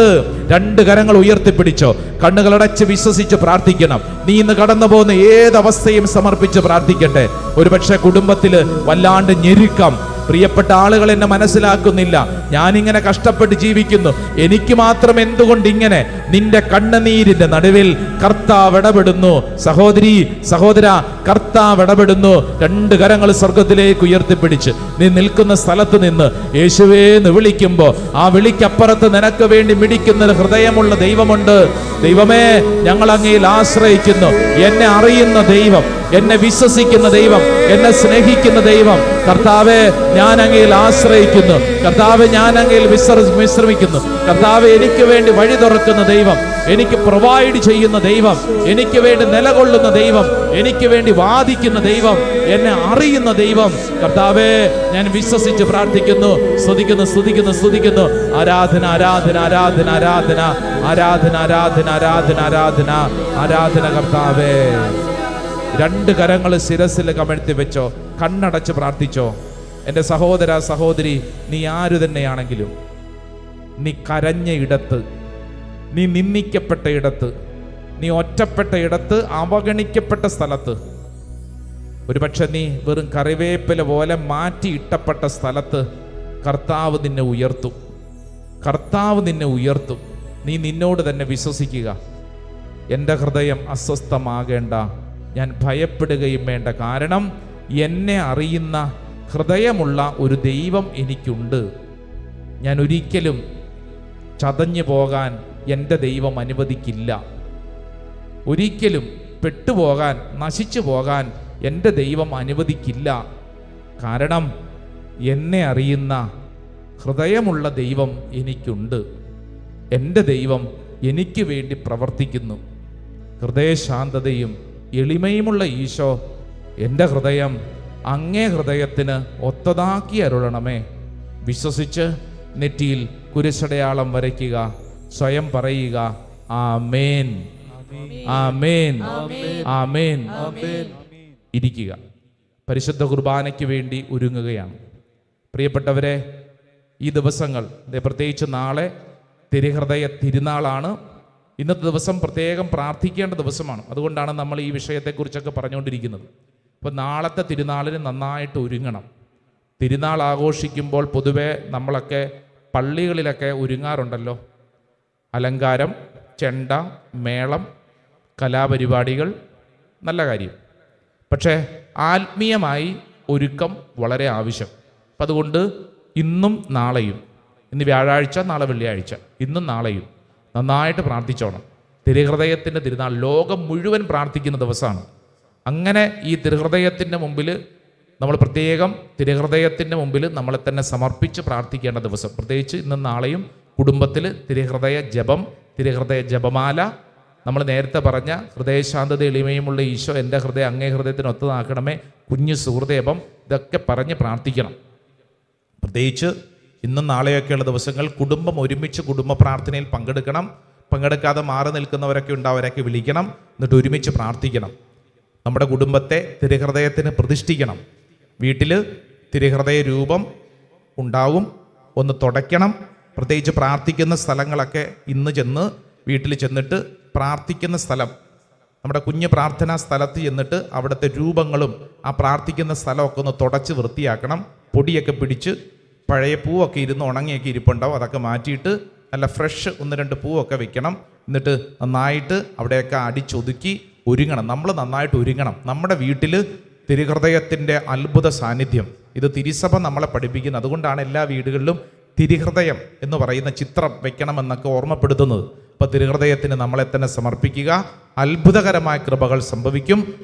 രണ്ട് കരങ്ങൾ ഉയർത്തിപ്പിടിച്ചോ, കണ്ണുകളടച്ച് വിശ്വസിച്ച് പ്രാർത്ഥിക്കണം. നീ ഇന്ന് കടന്നു പോകുന്ന ഏതവസ്ഥയും സമർപ്പിച്ച് പ്രാർത്ഥിക്കട്ടെ. ഒരുപക്ഷെ കുടുംബത്തില് വല്ലാണ്ട് ഞെരുക്കം, പ്രിയപ്പെട്ട ആളുകൾ എന്നെ മനസ്സിലാക്കുന്നില്ല, ഞാനിങ്ങനെ കഷ്ടപ്പെട്ട് ജീവിക്കുന്നു, എനിക്ക് മാത്രം എന്തുകൊണ്ട് ഇങ്ങനെ? നിന്റെ കണ്ണുനീരിന്റെ നടുവിൽ കർത്താവ് ഇടപെടുന്നു. സഹോദരി, സഹോദര, കർത്താവ് ഇടപെടുന്നു. രണ്ട് കരങ്ങൾ സ്വർഗത്തിലേക്ക് ഉയർത്തിപ്പിടിച്ച് നീ നിൽക്കുന്ന സ്ഥലത്ത് നിന്ന് യേശുവേ എന്ന് വിളിക്കുമ്പോ ആ വിളിക്കപ്പുറത്ത് നിനക്ക് വേണ്ടി മിടിക്കുന്ന ഹൃദയമുള്ള ദൈവമുണ്ട്. ദൈവമേ, ഞങ്ങൾ അങ്ങയിൽ ആശ്രയിക്കുന്നു. എന്നെ അറിയുന്ന ദൈവം, എന്നെ വിശ്വസിക്കുന്ന ദൈവം, എന്നെ സ്നേഹിക്കുന്ന ദൈവം, കർത്താവേ, ഞാൻ അങ്ങയിൽ ആശ്രയിക്കുന്നു. കർത്താവേ, ഞാൻ അങ്ങയിൽ വിശ്രമിക്കുന്നു. കർത്താവേ, എനിക്ക് വേണ്ടി വഴി തുറക്കുന്ന ദൈവം, എനിക്ക് പ്രൊവൈഡ് ചെയ്യുന്ന ദൈവം, എനിക്ക് വേണ്ടി നിലകൊള്ളുന്ന ദൈവം, എനിക്ക് വേണ്ടി വാദിക്കുന്ന ദൈവം, എന്നെ അറിയുന്ന ദൈവം. കർത്താവേ, ഞാൻ വിശ്വസിച്ച് പ്രാർത്ഥിക്കുന്നു. സ്തുതിക്കുന്നു, സ്തുതിക്കുന്നു, സ്തുതിക്കുന്നു. ആരാധന, ആരാധന, ആരാധന, ആരാധന, ആരാധന, ആരാധന, ആരാധന, ആരാധന, ആരാധന. കർത്താവേ, രണ്ട് കരങ്ങൾ ശിരസിൽ കമഴ്ത്തി വെച്ചോ, കണ്ണടച്ച് പ്രാർത്ഥിച്ചോ. എൻ്റെ സഹോദര, സഹോദരി, നീ ആരു തന്നെയാണെങ്കിലും, നീ കരഞ്ഞ ഇടത്ത്, നീ നിന്ദിക്കപ്പെട്ട ഇടത്ത്, നീ ഒറ്റപ്പെട്ട ഇടത്ത്, അവഗണിക്കപ്പെട്ട സ്ഥലത്ത്, ഒരുപക്ഷെ നീ വെറും കറിവേപ്പില പോലെ മാറ്റി ഇട്ടപ്പെട്ട സ്ഥലത്ത് കർത്താവ് നിന്നെ ഉയർത്തും. കർത്താവ് നിന്നെ ഉയർത്തും. നീ നിന്നോട് തന്നെ വിശ്വസിക്കുക. എൻ്റെ ഹൃദയം അസ്വസ്ഥമാകേണ്ട, ഞാൻ ഭയപ്പെടുകയും വേണ്ട, കാരണം എന്നെ അറിയുന്ന ഹൃദയമുള്ള ഒരു ദൈവം എനിക്കുണ്ട്. ഞാൻ ഒരിക്കലും ചതഞ്ഞു പോകാൻ എൻ്റെ ദൈവം അനുവദിക്കില്ല. ഒരിക്കലും പെട്ടുപോകാൻ, നശിച്ചു പോകാൻ എൻ്റെ ദൈവം അനുവദിക്കില്ല. കാരണം എന്നെ അറിയുന്ന ഹൃദയമുള്ള ദൈവം എനിക്കുണ്ട്. എൻ്റെ ദൈവം എനിക്ക് വേണ്ടി പ്രവർത്തിക്കുന്നു. ഹൃദയശാന്തതയും എളിമയുമുള്ള ഈശോ, എൻ്റെ ഹൃദയം അങ്ങേ ഹൃദയത്തിന് ഒത്തതാക്കി അരുളണമേ. വിശ്വസിച്ച് നെറ്റിയിൽ കുരിശടയാളം വരയ്ക്കുക. സ്വയം പറയുക, ആമേൻ, ആമേൻ, ആമേൻ. ഇരിക്കുക. പരിശുദ്ധ കുർബാനയ്ക്ക് വേണ്ടി ഒരുങ്ങുകയാണ്. പ്രിയപ്പെട്ടവരെ, ഈ ദിവസങ്ങൾ, പ്രത്യേകിച്ച് നാളെ തിരുഹൃദയ തിരുനാളാണ്. ഇന്നത്തെ ദിവസം പ്രത്യേകം പ്രാർത്ഥിക്കേണ്ട ദിവസമാണ്. അതുകൊണ്ടാണ് നമ്മൾ ഈ വിഷയത്തെക്കുറിച്ചൊക്കെ പറഞ്ഞുകൊണ്ടിരിക്കുന്നത്. അപ്പോൾ നാളത്തെ തിരുനാളിന് നന്നായിട്ട് ഒരുങ്ങണം. തിരുനാൾ ആഘോഷിക്കുമ്പോൾ പൊതുവെ നമ്മളൊക്കെ പള്ളികളിലൊക്കെ ഒരുങ്ങാറുണ്ടല്ലോ. അലങ്കാരം, ചെണ്ട, മേളം, കലാപരിപാടികൾ, നല്ല കാര്യം. പക്ഷേ ആത്മീയമായി ഒരുക്കം വളരെ ആവശ്യം. അപ്പം അതുകൊണ്ട് ഇന്നും നാളെയും, ഇന്ന് വ്യാഴാഴ്ച, നാളെ വെള്ളിയാഴ്ച, ഇന്നും നാളെയും നന്നായിട്ട് പ്രാർത്ഥിച്ചോണം. തിരുഹൃദയത്തിൻ്റെ തിരുനാൾ ലോകം മുഴുവൻ പ്രാർത്ഥിക്കുന്ന ദിവസമാണ്. അങ്ങനെ ഈ തിരുഹൃദയത്തിൻ്റെ മുമ്പിൽ നമ്മൾ പ്രത്യേകം തിരുഹൃദയത്തിൻ്റെ മുമ്പിൽ നമ്മളെ തന്നെ സമർപ്പിച്ച് പ്രാർത്ഥിക്കേണ്ട ദിവസം. പ്രത്യേകിച്ച് ഇന്നും നാളെയും കുടുംബത്തിൽ തിരുഹൃദയ ജപം, തിരുഹൃദയ ജപമാല, നമ്മൾ നേരത്തെ പറഞ്ഞ ഹൃദയശാന്തത എളിമയുമുള്ള ഈശോ എൻ്റെ ഹൃദയം അങ്ങേ ഹൃദയത്തിന് ഒത്തതാക്കണമേ, കുഞ്ഞു സുഹൃദേപം, ഇതൊക്കെ പറഞ്ഞ് പ്രാർത്ഥിക്കണം. പ്രത്യേകിച്ച് ഇന്നും നാളെയൊക്കെയുള്ള ദിവസങ്ങൾ കുടുംബം ഒരുമിച്ച് കുടുംബ പ്രാർത്ഥനയിൽ പങ്കെടുക്കണം. പങ്കെടുക്കാതെ മാറി നിൽക്കുന്നവരൊക്കെ ഉണ്ടാവരൊക്കെ വിളിക്കണം, എന്നിട്ട് ഒരുമിച്ച് പ്രാർത്ഥിക്കണം. നമ്മുടെ കുടുംബത്തെ തിരുഹൃദയത്തിന് പ്രതിഷ്ഠിക്കണം. വീട്ടിൽ തിരുഹൃദയ രൂപം ഉണ്ടാവും, ഒന്ന് തുടയ്ക്കണം. പ്രത്യേകിച്ച് പ്രാർത്ഥിക്കുന്ന സ്ഥലങ്ങളൊക്കെ ഇന്ന് ചെന്ന് വീട്ടിൽ ചെന്നിട്ട് പ്രാർത്ഥിക്കുന്ന സ്ഥലം, നമ്മുടെ കുഞ്ഞ് പ്രാർത്ഥനാ സ്ഥലത്ത് ചെന്നിട്ട് അവിടുത്തെ രൂപങ്ങളും ആ പ്രാർത്ഥിക്കുന്ന സ്ഥലമൊക്കെ ഒന്ന് തുടച്ച് വൃത്തിയാക്കണം. പൊടിയൊക്കെ പിടിച്ച് പഴയ പൂവൊക്കെ ഇരുന്ന് ഉണങ്ങിയൊക്കെ ഇരിപ്പുണ്ടാവും, അതൊക്കെ മാറ്റിയിട്ട് നല്ല ഫ്രഷ് 1-2 പൂവൊക്കെ വെക്കണം. എന്നിട്ട് നന്നായിട്ട് അവിടെയൊക്കെ അടിച്ചൊതുക്കി ഒരുങ്ങണം. നമ്മൾ നന്നായിട്ട് ഒരുങ്ങണം. നമ്മുടെ വീട്ടിൽ തിരുഹൃദയത്തിൻ്റെ അത്ഭുത സാന്നിധ്യം, ഇത് തിരുസഭ നമ്മളെ പഠിപ്പിക്കുന്നത്. അതുകൊണ്ടാണ് എല്ലാ വീടുകളിലും തിരുഹൃദയം എന്ന് പറയുന്ന ചിത്രം വെക്കണമെന്നൊക്കെ ഓർമ്മപ്പെടുത്തുന്നത്. അപ്പോൾ തിരുഹൃദയത്തിന് നമ്മളെ തന്നെ സമർപ്പിക്കുക. അത്ഭുതകരമായ കൃപകൾ സംഭവിക്കും.